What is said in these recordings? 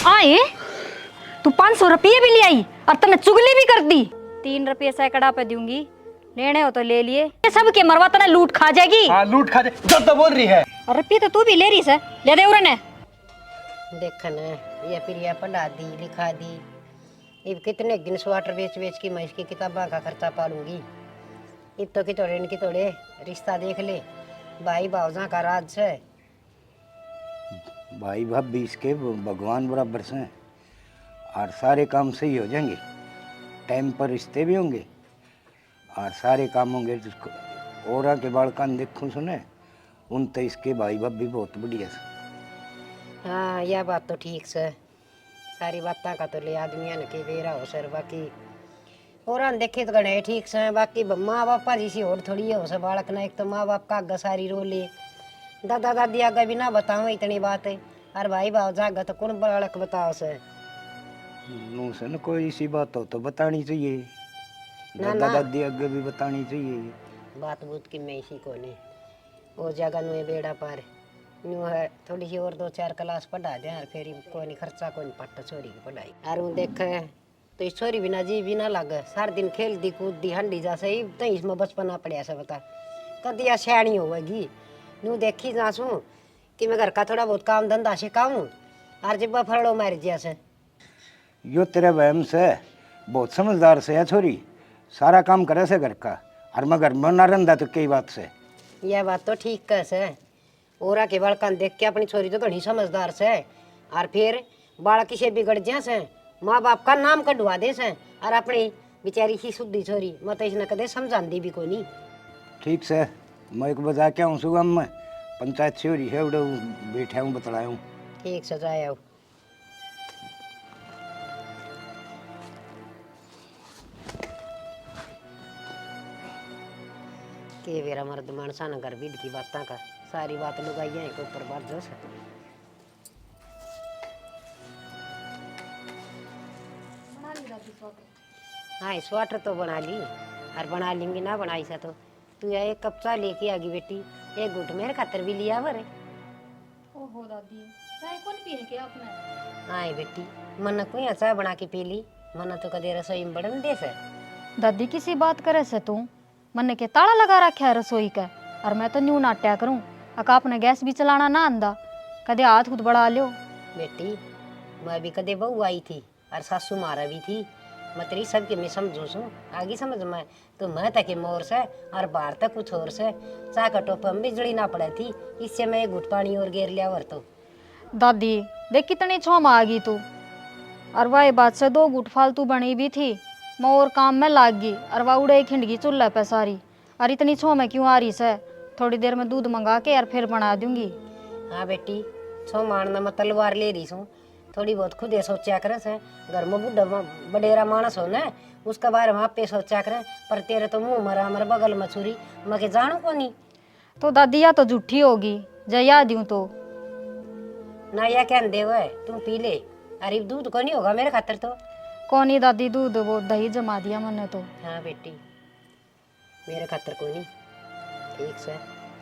आए तू 500 रुपये भी ले आई और तने चुगली भी कर दी। 3 रुपये सैकड़ा पे दूंगी, लेने हो तो ले लिए। ये सब के मरवा तने लूट खा जाएगी। हाँ लूट खा जाए जो तो बोल रही है। और रुपये तो तू भी ले रही से, ले दे उन्हें। देखन ये प्रिया पढ़ा दी लिखा दी, अब कितने दिन स्वेटर बेच बेच की मैं इसकी किताबों का खर्चा पालूंगी। अब तो कितोड़े न कितोड़े रिश्ता देख ले, भाई भावजा का राज है। भाई भाभी इसके भगवान बराबर से हैं और सारे काम सही हो जाएंगे, टाइम पर रिश्ते भी होंगे और सारे काम होंगे। जिसको और के बालकान देखूं सुने उन तो इसके भाई भाभी बहुत बढ़िया से। हाँ यह बात तो ठीक से, सारी बातें का तो ले आदमियों ने के बेरा हो सर। बाकी और देखे तो गणे ठीक से, बाकी माँ बापा जैसी और थोड़ी है हो सर बालक ना। एक तो माँ बाप का आगे सारी रो ले, दादा दादी आगे भी ना बताओ इतनी बात है, और भाई भाव जागा तो कौन बालक बताओ सर। न कोई ऐसी बात हो तो बतानी चाहिए, दादा दादी आगे भी बतानी चाहिए। बात बूत की मैं इसी को नहीं, वो जगह नु बेड़ा पार न्यू है। थोड़ी सी और 2-4 क्लास पढ़ा दे और फिर कोई नहीं खर्चा कोई नहीं पट्टा छोरी की पढ़ाई। और वो देखे तो इस छोरी बिना जी भी ना लगे, सारा दिन खेल दी कूद दी हंडी जा सही तो इसमें बचपना पड़िया से बता कदी या सियाणी होगी। नू देखी जासू कि मैं घर का थोड़ा बहुत काम धंधा सिखाऊं और जब फरड़ो मार जिया से। यो तेरे वहम से बहुत समझदार से है छोरी, सारा काम करे से घर का, और मैं घर में ना रंदा तो कई बात से। यह बात तो ठीक कह से, ओरा के बालकान देख के अपनी छोरी तो घनी समझदार से, और फिर बालक से बिगड़ जा से माँ बाप का नाम कढ़वा दे से, और अपनी बेचारी सी शुद्धि छोरी मैं तो इसने कदे समझाती भी को नहीं। ठीक से मैं एक बजा के आऊँ सुगम में पंचायत से हो रही है, उड़े बैठे हूँ बतलाया हूँ। ठीक से जाए आओ। के वेरा मर्द मानसा न घर बीड की बातें का सारी बात लुगाई है के ऊपर बात जो से। हाँ स्वेटर तो बना ली, और बना लेंगी ना बनाई सा तो तू या एक कप चाय लेके आगी बेटी, एक घुट मेरे खातर भी लिया वरे। ओहो दादी, चाय कौन पी के आपने? हाँ बेटी मन को यहाँ चाय बना के पी ली, मन तो कदे रसोई में बढ़न दे से। दादी किसी बात करे से तू मन के ताला लगा रखा है रसोई का, और मैं तो न्यू नाट्या करूं अका अपने गैस भी चलाना ना आंदा, कदे हाथ खुद बढ़ा लियो। बेटी मैं भी कदे बहू आई थी और सासू मारा भी थी, मैं तेरी सबके मैं समझू सू आगे समझ में तो मैं तक मोर से और बाहर तक कुछ और से चाह का टोप में बिजली ना पड़े थी, इससे मैं घुट पानी और गेर लिया वर। तो दादी देख कितनी छोम आ गई तू, और वही बात से 2 गुट फालतू बनी भी थी, मैं और काम में लाग गई और वह उड़े खिंडगी चूल्हा पे सारी। और इतनी छो में क्यों आ रही से, थोड़ी देर में दूध मंगा के और फिर बना दूंगी। हाँ बेटी छो मारना मैं तलवार ले रही हूँ, थोड़ी बहुत खुद सोचा करे से, घर में बुढ़ा बडेरा मानस हो ना उसका बारे में आप पे सोचा करे, पर तेरे तो मुँह मरा हमारे बगल में छुरी मैं के जानू को नहीं। तो दादी या तो झूठी होगी जया दूं तो ना या क्या दे हुआ तुम पी ले, अरे दूध को नहीं होगा मेरे खातर तो। कौन ही दादी दूध वो दही जमा दिया मैंने तो। हाँ बेटी मेरे खातर को नहीं। ठीक से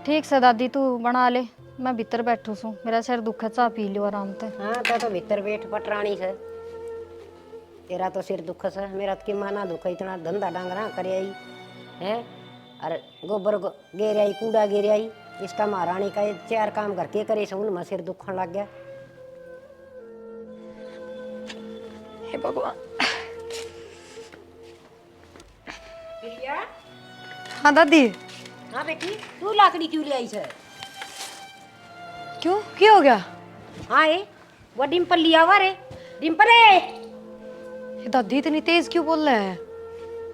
ठीक से दादी तू बना ले, मैं भीतर बैठू सू, मेरा सिर दुख है, चाह पी लियो आराम से। हाँ तो भीतर बैठ पटरानी से, तेरा तो सिर दुख से, मेरा तो कि माना दुख है, इतना धंधा डांगरा करे आई है, और गोबर गेर आई कूड़ा गेर आई, इसका महारानी का 4 काम करके करे से उनमें सिर दुखन लग गया। हे भगवान। हाँ दादी। हाँ बेटी तू लाकड़ी क्यों ले आई है? क्यों क्या हो गया? हाँ वो डिम्पल लिया हुआ रे, डिम्पल है। ये दादी इतनी तेज क्यों बोल रहे हैं?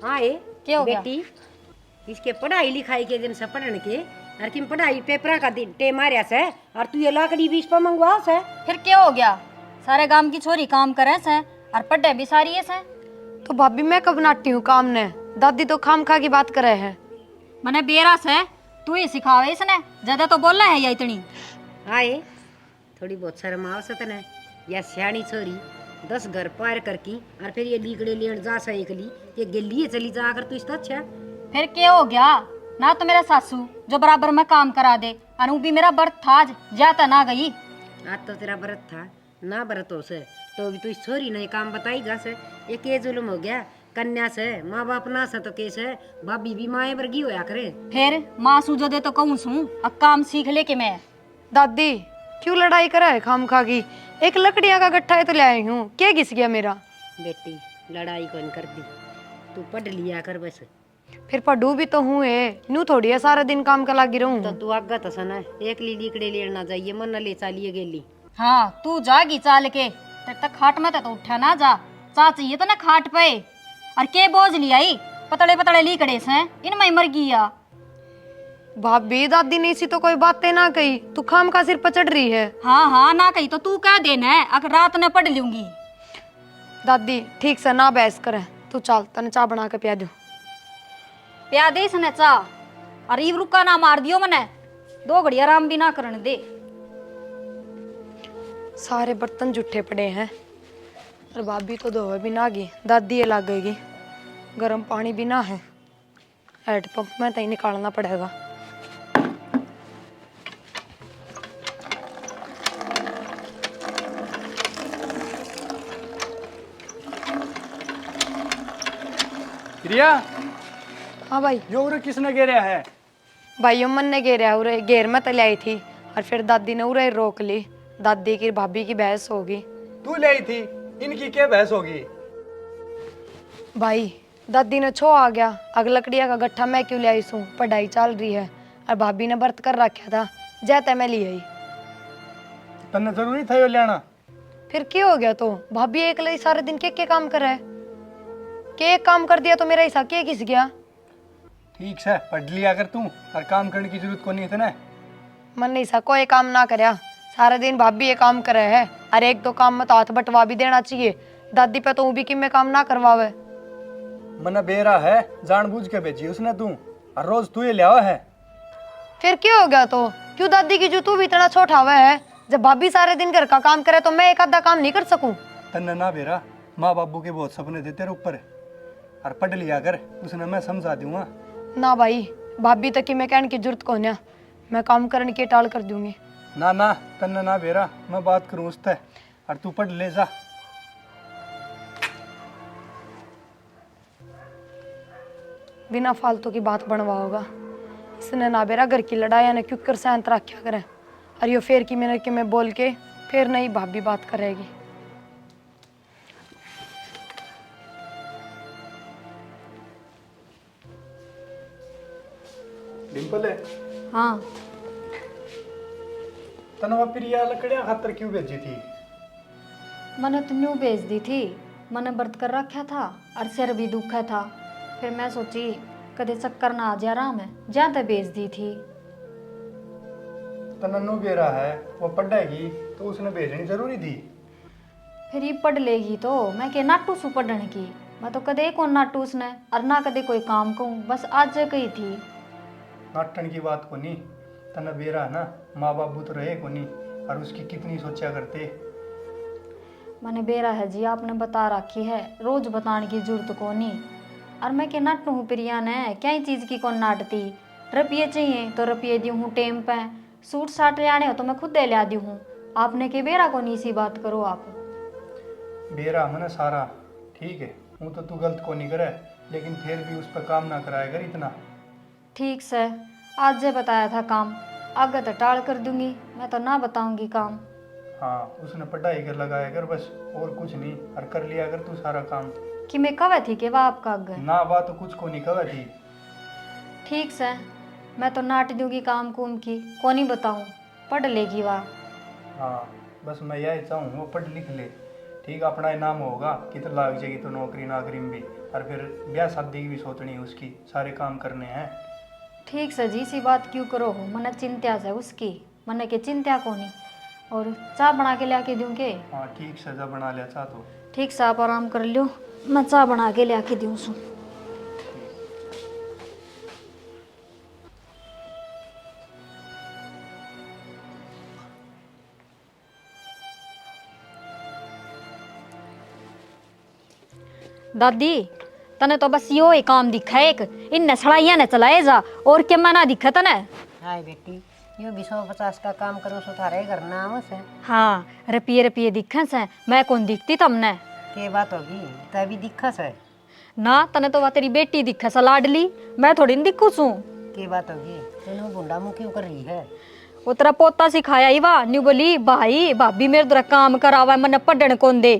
हाँ क्या हो गया? बेटी इसके पढ़ाई लिखाई के दिन से पढ़ने के, और किम पढ़ाई पेपरा का दिन टे मारिया से, और तू ये लाकड़ी भी इस पर मंगवा से। फिर क्या हो गया? सारे गांव की छोरी काम करे से और पढ़े भी सारी है से। तो भाभी मैं कब नाटी हूँ काम ने, दादी तो खाम खा की बात करे है। मने बेरा से तू ही सिखावे इसने, ज्यादा तो बोलना है या इतनी। हाँ थोड़ी बहुत शर्म आवश्यक है, या सियाणी छोरी 10 घर पार करके और फिर ये लीकड़े लेन जा सा एकली, ये गिल्ली चली जा अगर तू इसका अच्छा। फिर क्या हो गया? ना तो मेरा सासू जो बराबर में काम करा दे, और वो भी मेरा व्रत था आज, जाता ना गई। आज तो तेरा व्रत था ना, व्रत हो से तो भी तू इस छोरी ने काम बताई जा से ये के जुल्म हो गया। कन्या से माँ बाप ना से तो कैसे भाभी भी माए वर्गी होया करे। फिर माँ सूझो दे तो कहूँ सू अब काम सीख ले के मैं। दादी क्यों लड़ाई करा है खाम खा की? एक लकड़ियां का गट्ठा है तो ले आई हूँ, क्या घिस गया मेरा? बेटी लड़ाई कौन कर दी, तू पढ़ लिया कर बस। फिर पढ़ू भी तो हूँ न्यू थोड़ी है सारा दिन काम का लागी रहूं। तो तू आगा तो सना एक ली लिकड़े लेना जाइए मन ले चालिए गेली। हाँ तू जागी चाल के, तेरे तक खाट में तो उठा ना जा। चाची ये तो ना खाट पे और के बोझ लिया आई पतले पतले लीकड़े से इनमें मर गया। भाभी दादी ने इसी तो कोई बातें ना कही, तू खाम का सिर पर चढ़ रही है। हाँ हाँ ना कही तो तू कह देना है, अगर रात ने पढ़ लूंगी। दादी ठीक से ना बहस करे, तू चल तने चाय बना के पिया दूं। प्या दे इसने चा और इव रुका ना मार दियो मने, 2 घड़ी आराम भी ना करने दे। सारे बर्तन जूठे पड़े हैं और भाभी तो धोवे भी ना गई, दादी ये लगेगी। गर्म पानी भी ना है, हैंडपंप में तो ही निकालना पड़ेगा। प्रिया, हाँ भाई। यो उरे किसने घेरा है? भाई मन ने घेरा उरे, घेर में तले आई थी और फिर दादी ने उरे रोक ली। दादी की भाभी की बहस होगी। तू ले आई थी, इनकी क्या बहस होगी? भाई दादी ने छो आ गया, अग लकड़िया का गट्ठा मैं क्यों ले आई सू, पढ़ाई चल रही है और भाभी ने व्रत कर रखा था, जैते मैं ले आई। तन्ने जरूरी था यो लेना? फिर क्या हो गया? तो भाभी एक लई सारे दिन के काम कर रहा है, के एक काम कर दिया तो मेरा हिस्सा के घिस गया। ठीक है पढ़ लिया कर तू, और काम करने की जरूरत को नहीं है ना। मन नहीं सा कोई काम ना करया, सारा दिन भाभी ये काम करे है और एक दो काम में तो हाथ बटवा भी देना चाहिए। दादी पे तो वो भी कि मैं काम ना करवावे। मना बेरा है, जानबूझ के भेजी उसने तू, और रोज तू ये लिया है। फिर क्या हो गया? तो क्यों दादी की जो तू भी इतना छोटा हुआ है? जब भाभी सारे दिन घर का काम करे तो मैं एक आधा काम नहीं कर सकूं? तन्ने ना बेरा, माँ बाबू के बहुत सपने थे तेरे ऊपर, और पढ़ लिया कर, उसने मैं समझा दूंगा। ना भाई, भाभी तक की मैं कहने की जरूरत को नहीं, मैं काम करने की टाल कर दूंगी। ना ना तन्ने ना बेरा, मैं बात करूँ उससे, और तू पढ़ ले जा। बिना फालतू की बात बनवा होगा इसने ना बेरा, घर की लड़ाई ने क्यों कर शांत रखा करे, और यो फेर की मैंने कि मैं बोल के फिर नहीं भाभी बात करेगी। डिम्पल है, हाँ तनवा प्रिया लकड़ियां खातर क्यों भेजी थी? मैंने तो न्यू भेज दी थी, मैंने व्रत कर रखा था और सिर भी दुखा था। फिर मैं सोची कदे चक्कर ना आ जा रहा, मैं जहाँ तक भेज दी थी। तन्नो बेरा है, वो पढ़ेगी तो उसने भेजनी जरूरी थी। फिर ये पढ़ लेगी तो मैं के नाटू सु पढ़ने की, मैं तो कदे कौन नाटू उसने और ना कदे कोई काम कहूँ, बस आज कही थी। नाटन की बात को नहीं, तना बेरा है ना, माँ बाबू तो रहे को नहीं, और उसकी कितनी सोचा करते। मैंने बेरा है जी, आपने बता रखी है, रोज बताने की जरूरत को नहीं। और मैं के नाटू हूँ प्रिया ने, क्या ही चीज़ की कौन नाटती। रुपये चाहिए तो रुपये दी हूँ टेम पे, सूट साट ले आने हो तो मैं खुद दे लिया दी हूँ। आपने के बेरा को नहीं सी बात करो आप। बेरा मैंने सारा ठीक है, हूँ तो तू गलत को नहीं करे, लेकिन फिर भी उस पर काम ना कराया कर इतना। ठीक से आज जे बताया था काम, आगे तो टाल कर दूंगी, मैं तो ना बताऊंगी काम। हाँ उसने पढ़ाई कर लगाया कर बस, और कुछ नहीं, और कर लिया कर तू सारा काम। कि मैं कवे थी कि वाह आपका आगे ना बात तो कुछ को नहीं कवे थी। ठीक से मैं तो नाट दूंगी काम कुम की, को नहीं बताऊँ, पढ़ लेगी वाह। हाँ बस मैं यही चाहूँ वो पढ़ लिख ले, ठीक अपना इनाम होगा, कितना लाग जाएगी तो नौकरी नाकरी में भी, और फिर ब्याह शादी की भी सोचनी है उसकी, सारे काम करने हैं। ठीक से जी सी बात क्यों करो हो, मने चिंता से उसकी, मने के चिंता को नहीं। और चाय बना के ला के दूँ के? हाँ ठीक सजा बना लिया चाह तो। ठीक से आप आराम कर लो, मैं चाय बना के ला के दूँ सू। दादी तने तो बस यो ही काम दिखा एक, इन सड़ाइया ने चलाए जा, और क्या मना दिखा तने? हाय बेटी, यो भी 150 का काम करो सो थारे घर नाम से हाँ रुपये रुपये दिखे से, मैं कौन दिखती तमने? के बात होगी तभी दिक्कत है। ना तने तो वह तेरी बेटी दिखे सा लाडली, मैं थोड़ी न दिखू सू। के बात होगी तूने गुंडा मुंह क्यों कर रही है? वो तेरा पोता सिखाया ही वा न्यू बोली भाई भाभी मेरे द्वारा काम करावा मैंने पढ़ने कौन दे।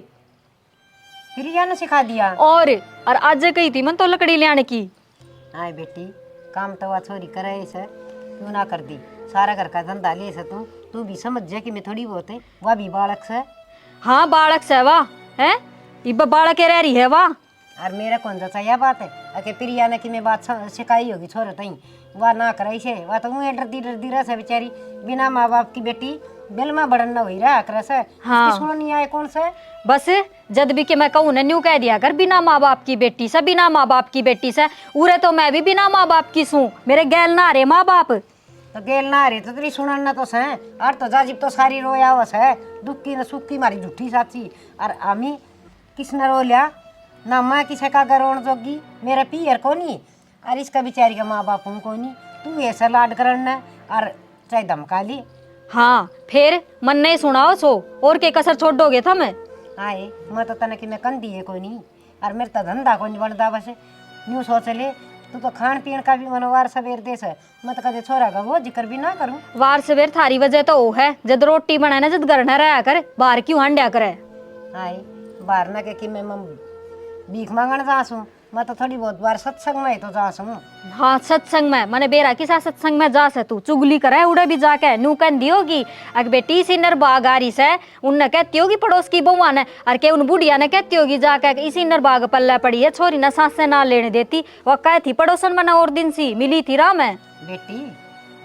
फिर या ने सिखा दिया। और आज कही थी मन तो लकड़ी ले आने की। आए बेटी काम तो वह छोरी करे से क्यों ना कर दी, सारा घर का धंधा ले से तू भी समझ जा कि मैं थोड़ी बहुत है वह भी बालक से। हाँ बालक से वाह है इब बालक के रह रही है वाह। और मेरा कौन सा यह बात है अके प्रिया ने कि मैं बात सिखाई होगी छोरे तई वह ना कराई से वह तो मुँह डरती रह से बेचारी बिना माँ बाप की बेटी बेलमा बड़न न हुई रहा कर से। हाँ। सुनो नहीं आए कौन से बस जद भी के मैं कहूँ ना न्यू कह दिया कर बिना माँ बाप की बेटी से, बिना माँ बाप की बेटी से। उरे तो मैं भी बिना माँ बाप की सूँ, मेरे गैल ना रे माँ बाप। तो गेल ना रे तो तेरी सुनन ना तो से और तो जाजिब तो सारी रोया वस है दुख की न सुख की मारी झूठी साची। और आमी किसने रो लिया ना मैं किसे का गरोण जोगी मेरा पियर को नहीं और इसका बेचारी का माँ बाप को नहीं तू ऐसा लाड करना और चाहे धमका ली। हाँ फिर मन नहीं सुनाओ सो और के कसर छोड़ दोगे था मैं। आए मैं तो तने कि मैं कंदी है कोई नहीं और मेरे तो धंधा कोई नहीं बनता बस न्यू सोच ले तू तो खान पीन का भी मनोवार सवेर देश है मैं तो कदे छोरा का वो जिक्र भी ना करूं। वार सवेर थारी वजह तो वो है जद रोटी बनाए ना जद घर न रहा कर बाहर क्यों हंड्या करे। आए बाहर ना के कि मैं भीख मांगण जासूं मैं तो थोड़ी बहुत बार सत्संग में तो जासूं। हाँ सत्संग में मने बेरा किसा सत्संग में जा से तू चुगली करे उड़े भी जाके नू कहती होगी अग बेटी इसी नर बाग आ रही से उनने कहती होगी पड़ोस की बउआ ने और के उन बुढ़िया ने कहती होगी जाके इसी नर बाग पल्ले पड़ी है छोरी ना सांस से ना लेने देती। वह कह थी पड़ोसन मना और दिन सी मिली थी राह में। बेटी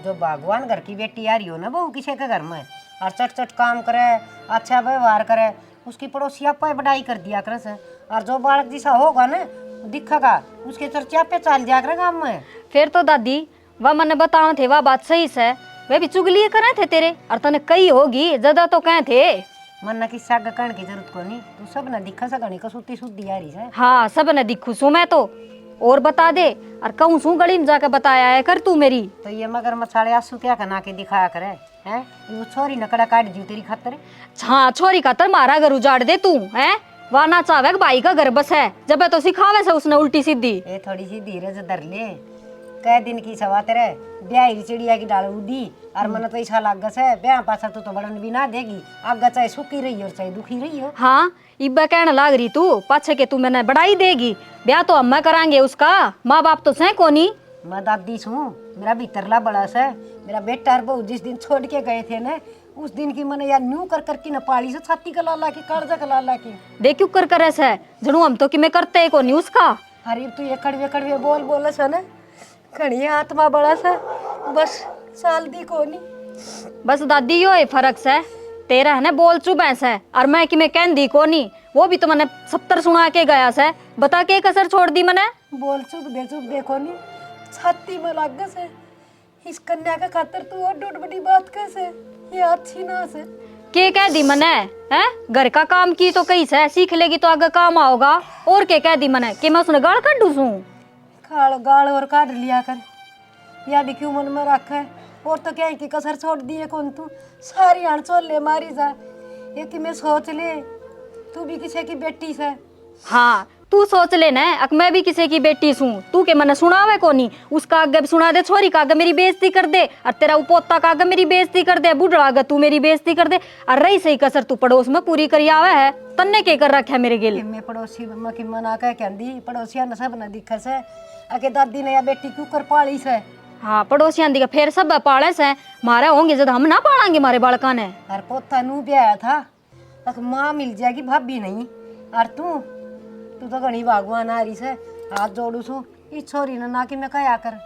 जो बागवान घर की बेटी आ रही हो ना बहू किसी के घर में और चट चट काम करे अच्छा व्यवहार करे उसकी पड़ोसी आप बढ़ाई कर दिया कर से और जो बालक जैसा होगा ना दिखेगा उसके चर्चा पे चल जाया कर गाँव में। फिर तो दादी वह मैंने बताओ थे वह बात सही से वे भी चुगली करे थे तेरे और तने कही होगी ज्यादा तो कहे थे मन न किस्सा कहने की जरूरत को नहीं तू सब न दिखा सकनी का सुती शुद्धि आ रही है। हाँ सब ने दिखू सू मैं तो और बता दे और कहूँ सू गली में जाके बताया है कर तू मेरी। तो ये मगर मछाड़े आंसू क्या कना के दिखाया करे हैं वो छोरी नकड़ा काट दी तेरी खातर। हाँ छोरी खातर मारा घर उजाड़ दे तू है वह ना चाहे भाई का घर बस है जब तो सिखावे से उसने उल्टी सीधी। ये थोड़ी सी धीरज धर ले कै दिन की सवा तेरे ब्याह चिड़िया की डाल उड़ी और मन तो ऐसा लाग है ब्याह पासा तू तो बड़न भी ना देगी आगे चाहे सुखी रही हो चाहे दुखी रही हो। हाँ इब्बा कहने लाग रही तू पाछे के तू मैंने बढ़ाई देगी ब्याह तो हम करांगे उसका माँ बाप तो सह कोनी। मैं दादी छूँ मेरा भीतरला बड़ा सा मेरा बेटा और बहू जिस दिन छोड़ के गए थे ना उस दिन की मैंने यार न्यू कर करके न पाली से छाती का लाला की कालजा का लाला की देख क्यों कर ऐसा जनू हम तो कि मैं करते को नहीं उसका। अरे तू ये कड़वे बोल बोला सा ना खड़ी आत्मा बड़ा सा बस साल दी को नहीं। बस दादी यो है फर्क से तेरा है ना बोल चुप है और मैं कि मैं कह दी को नहीं वो भी तो मैंने 70 सुना के गया से बता के कसर छोड़ दी मैंने। बोल चुप दे को नहीं छाती में लाग से इस कन्या का खातर तू और डूड बड़ी बात कैसे ये अच्छी ना से के कह दी मैंने है घर का काम की तो कहीं से सीख लेगी तो आगे काम आओगा और के कह दी मैंने कि मैं उसने गाल काट दूँ खाल गाल और काट लिया कर या भी क्यों मन में रखा है और तो क्या है कि कसर छोड़ दिए कौन तू सारी अड़चोल ले मारी जा ये कि मैं सोच ले तू भी किसी की बेटी से। हाँ तू सोच ले ना अक मैं भी किसी की बेटी सूं तू के मैंने सुनावे को नहीं उसका आगे भी सुना दे छोरी का आगे मेरी बेइज्जती कर दे और तेरा पोता का आगे मेरी बेइज्जती कर दे बूढ़ा आगे तू मेरी बेइज्जती कर दे और रही सही कसर तू पड़ोस में पूरी करी आवे है तन्ने के कर रखा है मेरे गिल। मैं पड़ोसी की मना कह कहती पड़ोसिया ने सब न दिखा से आगे दादी ने या बेटी क्यों कर पाली से। हाँ पड़ोसियां दी फिर सब पाले से मारे होंगे जब हम ना पालेंगे मारे बालका ने और पोता नू ब्याह था तक माँ मिल जाएगी भाभी नहीं और तू तो घनी भगवान आ रही से हाथ जोड़ू छू इस छोरी ने ना कि मैं कया कर।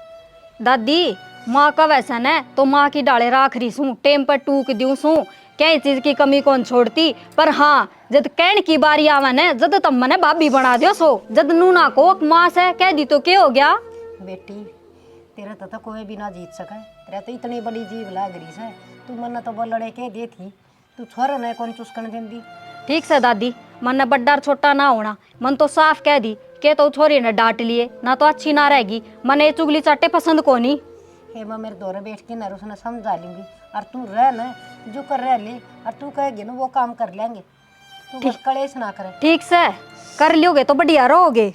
दादी माँ का वैसा न तो माँ की डाले राख रही सूं टेम पर टूक दूं सूं कई चीज की कमी कौन छोड़ती पर हाँ जद कहन की बारी आवा न जद तब मने भाभी बना दियो सो जद नूना को माँ से कह दी तो क्या हो गया। बेटी तेरा तो कोई भी ना जीत सके तेरा तो इतनी बड़ी जीव लाग रही से तू मन तो बोलड़े के दे थी तू छोरा ने कौन चुस्कन देंदी। ठीक से दादी मन ने बड्डा छोटा ना होना मन तो साफ कह दी के तो छोरी ने डांट लिए ना तो अच्छी ना रहेगी मन ये चुगली चाटे पसंद को नहीं। हेमा मेरे दौरे बैठ के ना उसने समझा लूंगी, और तू रह ना जो कर रह ले, और तू कहेगी ना वो काम कर लेंगे, तू बस कलेश ना करे। ठीक से कर लियोगे तो बढ़िया रहोगे।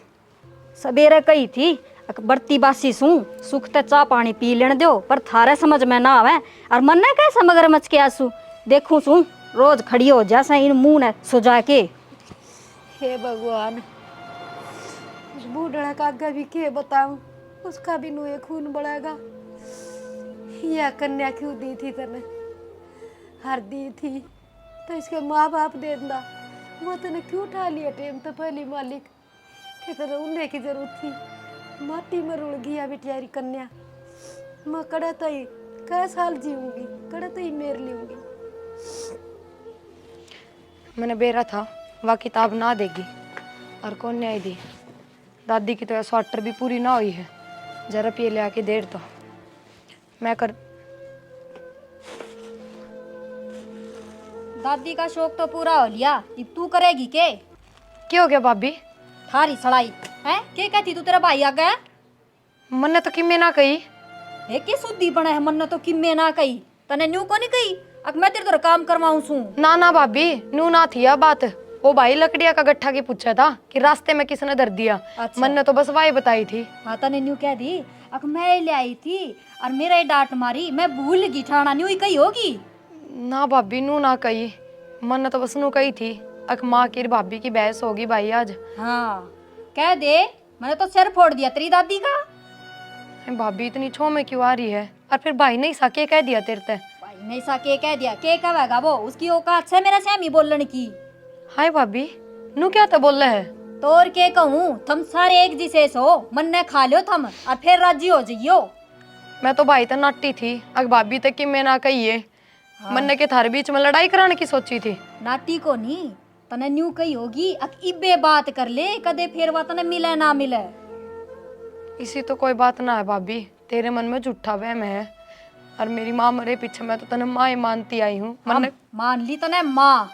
सवेरे कही थी बरती बासी सू सुख ते चाह पानी पी लेने दो, पर थारे समझ में ना आवे। और मन ने कैसे मगरमच्छ के आंसू देखूं सू रोज खड़ी हो जैसे इन मुंह ने सुजा के। हे भगवान, उस बूढ़ा का आगे भी के बताऊं, उसका भी नुए खून बढ़ेगा। यह कन्या क्यों दी थी तने? हर दी थी तो इसके माँ बाप दे देना, वो तने क्यों उठा लिया टेम तो पहली मालिक के तरह उन्हें की जरूरत थी। माटी में रुड़ गया बेटियारी कन्या। मैं कड़ा तो ही कै साल जीऊंगी, कड़ा तो ही मेर लूंगी। मैंने बेरा था वह किताब ना देगी, और कौन न्याय दी। दादी की तो स्वाटर भी पूरी ना हुई है, जरा पिए ले आके देर तो मैं कर। दादी का शौक तो पूरा हो लिया, अब तू करेगी के? क्या हो गया भाभी? थारी सड़ाई है के कहती तू तेरा भाई आ गया? मन ने तो किम्मे ना कही। हे के सुद्धी बना है, मन ने तो किम्मे ना कही, तने न्यू को नहीं कही। अब मैं तेरे तो काम करवाऊं सू। ना ना भाभी, नू ना थी यह बात। वो भाई लकड़िया का गट्ठा की पूछा था कि रास्ते में किसने धर दिया। अच्छा। मन ने तो बस वाही बताई थी। हाँ तने न्यू कह दी, अब मैं ले आई थी और मेरा ही डांट मारी, मैं भूल गई ठाना न्यू ही कही होगी। ना भाभी, नू ना कही। मन ने तो बस नू कही थी अक माँ की भाभी की बहस होगी भाई आज। हाँ कह दे, मैंने तो सिर फोड़ दिया तेरी दादी का। भाभी इतनी छो में क्यों आ रही है? और फिर भाई ने साके कह दिया तेरे ते। भाई नहीं सा के कह दिया, के कहेगा वो? उसकी औकात से मेरा सहमी बोलने की। हाय भाभी, नू क्या तो बोल रहे है? तो और के कहूँ, तुम सारे एक जिसे सो मन ने खा लियो थम और फिर राजी हो जाइयो। मैं तो भाई तो नाटी थी, अग भाभी तक कि मैं ना कहिए। मन ने के थारे बीच में लड़ाई कराने की सोची थी। नाटी को नहीं, तने न्यू कही होगी अक इबे बात कर ले, कदे फिर वा तने मिले ना मिले। इसी तो कोई बात ना है भाभी, तेरे मन में झूठा वहम है। और मेरी माँ मरे पीछे मैं तो तने माँ ही मानती आई हूँ। मन ने मान ली तने माँ,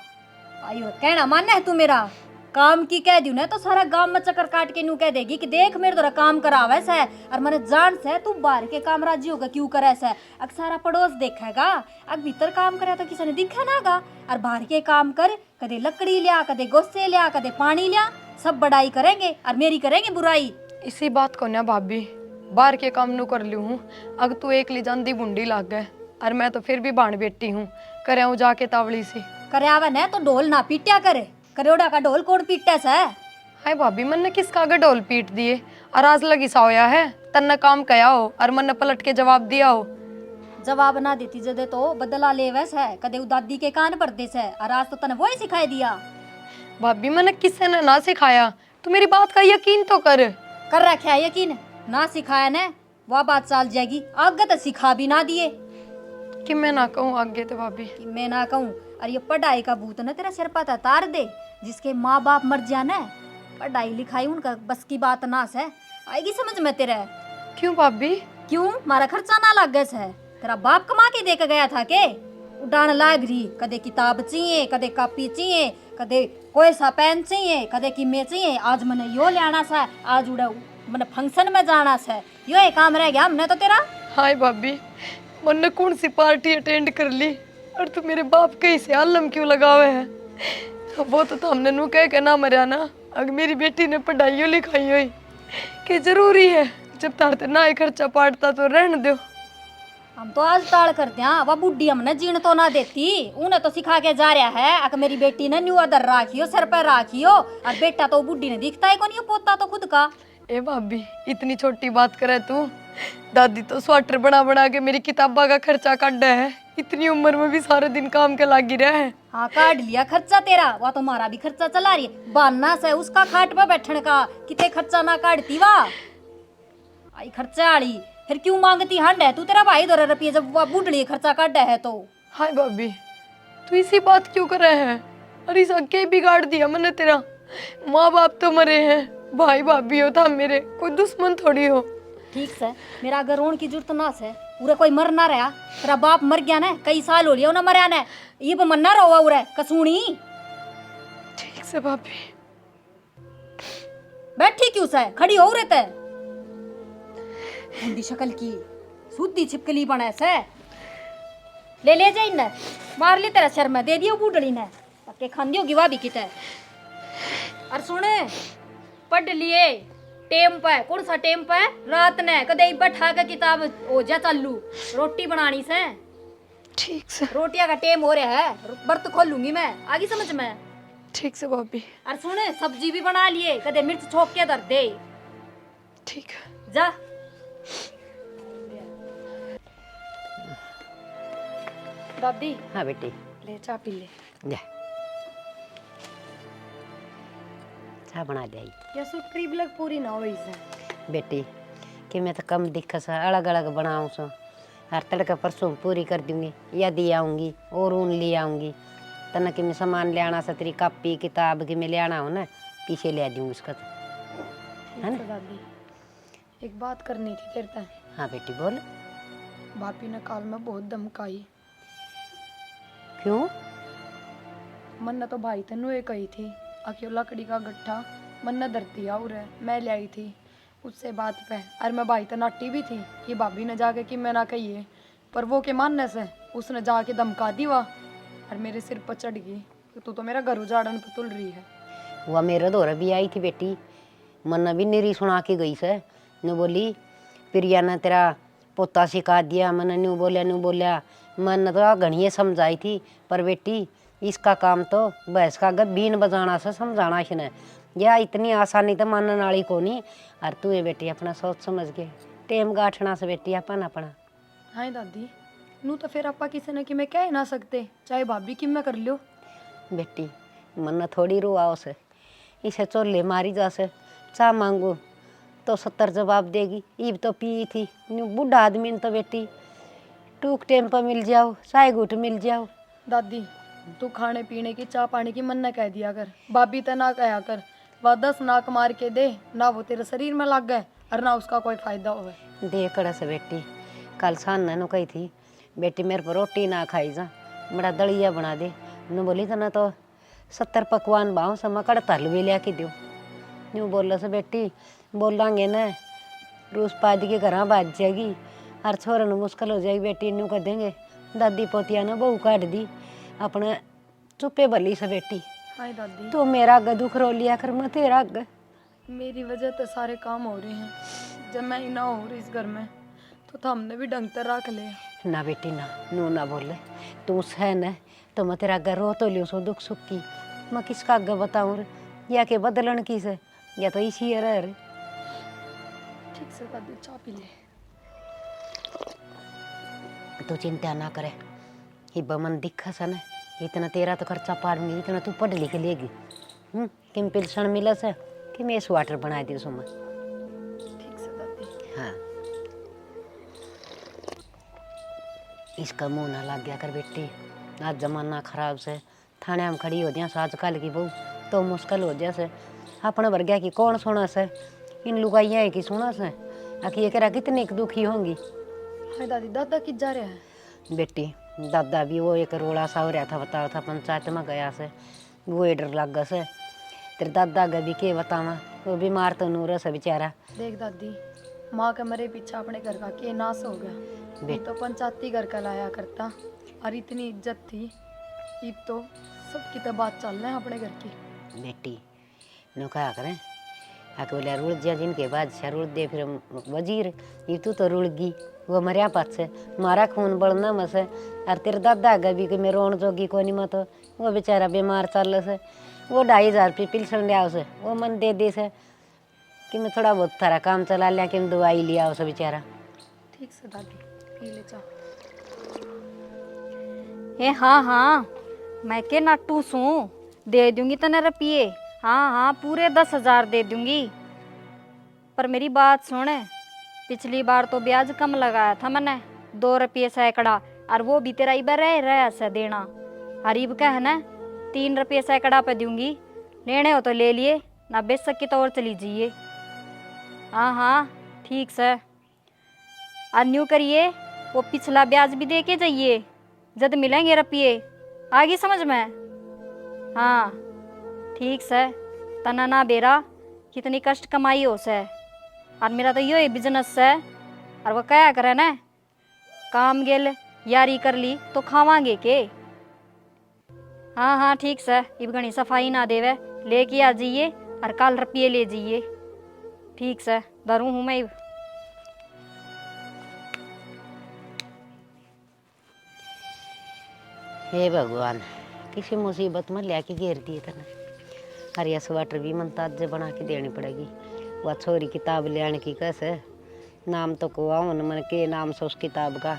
आयो कहना मानना है तू मेरा काम की कह दी ना तो सारा गांव में चक्कर काट के न्यू कह देगी कि देख मेरे द्वारा काम करावे से, और मैंने जान से तू बाहर के काम राजी होगा क्यों करे से। अब सारा पड़ोस देखेगा, अब भीतर काम करे तो किसी ने दिखा नागा, और बाहर के काम कर, कदे लकड़ी लिया, कदे गोस्से लिया, कदे पानी लिया, सब बड़ाई करेंगे और मेरी करेंगे बुराई। इसी बात को ना भाभी, बाहर के काम नू कर लू हूँ। अग तू एक ली जांदी बुंडी लाग गए, और मैं तो फिर भी बाण बेटी हूँ, करे हूँ जाके तावली सी। करे आवे न तो ढोल ना पीट्या करे, करोड़ा का ढोल कोड पीटे से। हाय भाभी, मन ने किसका आगे ढोल पीट दिए? और आज लगी साया है तन्ने काम कया हो और मन ने पलट के जवाब दिया हो। जवाब ना देती जदे तो बदला लेवे से, कदे दादी के कान पर दे से, और आज तो तने वही सिखाई दिया। भाभी, मैंने किससे ने ना सिखाया, तू मेरी बात का यकीन तो कर रखा है यकीन? ना सिखाया ने वह बात चल जाएगी, आगे तो सिखा भी ना दिए कि मैं ना कहूँ आगे तो भाभी। कि मैं ना कहूँ। और ये पढ़ाई का भूत न तेरा सिर पर तार दे, जिसके माँ बाप मर जाना है, पढ़ाई लिखाई उनका बस की बात ना से आएगी समझ में तेरे। क्यों भाभी? क्यों? मारा खर्चा ना लग गया है, तेरा बाप कमा के दे के गया था के? उड़ान लाग रही, कदे किताब चाहिए, कदे कॉपी चाहिए, कदे कोई सा पेन चाहिए, कदे कीमे चाहिए। आज मैंने यो लेना सा, आज उड़ा मैंने फंक्शन में जाना सा, यो एक काम रह गया हमने तो तेरा। हाय भाभी, मैंने कौन सी पार्टी अटेंड कर ली, और तू मेरे बाप के इसे आलम क्यों लगावे है? वो तो हमने नू कह के ना मरिया ना, अगर मेरी बेटी ने पढ़ाई लिखाई हुई कि जरूरी है, जब तारते ना ही खर्चा पाटता तो रहने दो। हम तो आज टाल करते हैं, वह बुढ़ी हमने जीण तो ना देती, उन्हें तो सिखा के जा रहा है अगर मेरी बेटी ने न्यू अदर राखियो, सर पर राखियो, और बेटा तो बुढ़ी ने दिखता है को नहीं, पोता तो खुद का। ए भाभी, इतनी छोटी बात करे तू। दादी तो स्वेटर बना बना के मेरी किताबा का खर्चा काट है, इतनी उम्र में भी सारे दिन काम के लागी रहा है। हाँ काट लिया खर्चा तेरा, वह तुम्हारा भी खर्चा चला रही है, बाना से उसका खाट पे बैठने का, कितने खर्चा ना काटती वाह आई खर्चा आड़ी। फिर क्यों मांगती हंड है तू, तेरा भाई दो रुपये जब वह बुढ़ड़ी खर्चा काट है तो। हाय भाभी, तू इसी बात क्यों कर रहे हैं? अरे सबके बिगाड़ दिया मैंने तेरा। माँ बाप तो मरे हैं, भाई भाभी हो था मेरे, कोई दुश्मन थोड़ी हो। ठीक से मेरा अगर रोन की जरूरत ना से, पूरा कोई मर ना रहा, तेरा बाप मर गया ना, कई साल हो लिया ना मरया ना, ये पे मन ना रहा उरे कसूनी। ठीक से भाभी। बैठी क्यों से, खड़ी हो रहते बूढ़ी शक्ल की, सुद्दी छिपकली बने से ले जाई न मार ली तेरा शर्मा दे दियो बूढ़ड़ी ने पक्के खान दियो गिवा भी किते और सुने पढ़ लिए टेम पे कौन सा टेम पे रात ने कदे बैठा के किताब हो जा चालू रोटी बनानी से ठीक से रोटियां का टेम हो रहा है बर्त खोलूंगी मैं आगे समझ में ठीक से भाभी और सुने सब्जी भी बना लिए कदे मिर्च छोक के धर दे ठीक है जा दादी हाँ बेटी ले चाय पी ले जा चाह बना दे या सूट करीब लग पूरी ना हो इसे बेटी कि मैं तो कम दिक्कत से अलग अलग बनाऊँ सो हर तड़का परसों पूरी कर दूंगी यदि आऊँगी और ऊन ले आऊँगी तना कि मैं सामान ले आना से तेरी कापी किताब कि मैं ले आना हो ना पीछे ले आ दूँगी उसका ठीक है दादी एक बात करनी थी तेरे तक हाँ बेटी बोल भाभी ने काल में बहुत धमकाई क्यों मन ने तो भाई तनु ये कही थी अकेला लकड़ी का गट्ठा मन ने धरती और मैं ले आई थी उससे बात पे और मैं भाई तनाटी भी थी कि भाभी ने जाके कि मैं ना कहिए पर वो के मानने से उसने जाके धमका दी वह और मेरे सिर पर चढ़ गई कि तू तो मेरा घर उजाड़न पे तुल रही है वह मेरे दौर भी आई थी बेटी मन भी निरी सुना के गई से नु बोली प्रिया ने तेरा पोता सिखा दिया मन न्यू बोलिया मन तो घनिए समझाई थी पर बेटी इसका काम तो भैंस का बीन बजाना से समझाना इसने या इतनी आसानी तो मानने वाली को नहीं और तू ये बेटी अपना सोच समझ के टेम गाठना से बेटी अपन अपना हाँ दादी नू तो फिर आपा किसी ने कि मैं कह ना सकते चाहे भाभी कि मैं कर लियो बेटी मन थोड़ी रुआओ से इसे चोले मारी जा से चाह मांगू तो 70 जवाब देगी ईब तो पी थी न्यू बूढ़ा आदमी ने तो बेटी टूक टेम पर मिल जाओ चाय घूट मिल जाओ दादी तू खाने पीने की चाय पानी की मन न कह दिया कर भाभी तो ना कहा कर वह 10 नाक मार के दे ना वो तेरे शरीर में लग गए और ना उसका कोई फायदा हो दे कड़ा से बेटी कल सान ने कही थी बेटी मेरे पर रोटी ना खाई जा बड़ा दलिया बना दे नु बोली तो ना तो 70 पकवान बाहों से मकड़ तल भी लिया के दो न्यू बोल से बेटी बोलांगे ना रूस पाद के घर बाज जाएगी हर छोरे न मुश्किल हो जाएगी बेटी न्यू कर देंगे दादी पोतिया ने बहू काट दी अपने चुप्पे बली से बेटी हाय दादी तो मेरा अग दुख रो लिया कर मैं तेरा अग मेरी वजह तो सारे काम हो रहे हैं जब मैं ही ना हो रही इस घर में तो हमने भी ढंग से रख ले ना बेटी ना नू ना बोले तू सहन है तो मैं तेरा अग रो तो लियो सो दुख सुख की मैं किसका अग बताऊँ रे या के बदलन की से या तो इसी रह रे ठीक से दादी चाय पी ले तू चिंता ना करे ये बमन दिखा सा ना इतना तेरा तो खर्चा पाड़ूंगी इतना तू पढ़ लिख लेगी किम पिलसन मिला से कि मैं इस वाटर बना दी सुमा ठीक से दादी हाँ इसका मुंह ना लग गया कर बेटी आज जमाना खराब से थाने में खड़ी हो जाए आजकल की बहू तो मुश्किल हो जाए से अपने वर्ग्या की कौन सुना से इन लुगाइया है कि सुना से आखिर ये करा कितनी दुखी होंगी हाय दादी दादा किस जा रहे हैं बेटी दादा भी वो एक रोड़ा सा हो रहा था बताओ था पंचायत में गया से वो डर लग गया से तेरे दादा का भी के बतावा वो बीमार तो नूर से बेचारा देख दादी माँ के मरे पीछे अपने घर का के नाश हो गया नहीं तो पंचायती घर का लाया करता और इतनी इज्जत थी अब तो सबकी तो बात चल रही है अपने घर की बेटी नो कहा करें आके बोले रुड़ जा जिनके बादशाह रुड़ दे फिर वजीर ये तू रुड़ गई वो मरिया पास से मारा खून बढ़ना मसे और तेरे दादा का भी कि मैं रोन जोगी को नहीं मत वो बेचारा बीमार चल से वो 2,500 रुपये पिलसन लिया उसे वो मन दे दी से कि मैं थोड़ा बहुत थारा काम चला लिया कि मैं दवाई लिया उसे बेचारा ठीक से दादी पी ले चाय ए हाँ हाँ मैं के नाटू सू दे दूंगी तने रुपये हाँ हाँ पूरे 10,000 दे दूंगी पर मेरी बात सुन पिछली बार तो ब्याज कम लगाया था मैंने 2 रुपये सैकड़ा और वो भी तेरा इबर रह से देना हरीब का है ना 3 रुपये सैकड़ा पे दूंगी लेने हो तो ले लिए ना बेच सकी तो और चली जाइए हाँ हाँ ठीक से और न्यू करिए वो पिछला ब्याज भी दे के जाइए जब मिलेंगे रुपये आगे समझ में हाँ ठीक से तना ना बेरा कितनी कष्ट कमाई हो से और मेरा तो यो बिजनेस है और वो क्या करे ना काम गेल यारी कर ली तो खावांगे के। हाँ हाँ ठीक से, इब घनी सफाई ना देवे, लेके आ जाइए और कल रुपये ले जाइए। ठीक से धरू हूँ मैं इब। हे भगवान, किसी मुसीबत में लेके घेर दिए थे ना। अरे स्वेटर भी मन ताजे बना के देनी पड़ेगी। वह छोरी किताब ले आने की कैसे, नाम तो को आऊन मन के नाम से उस किताब का,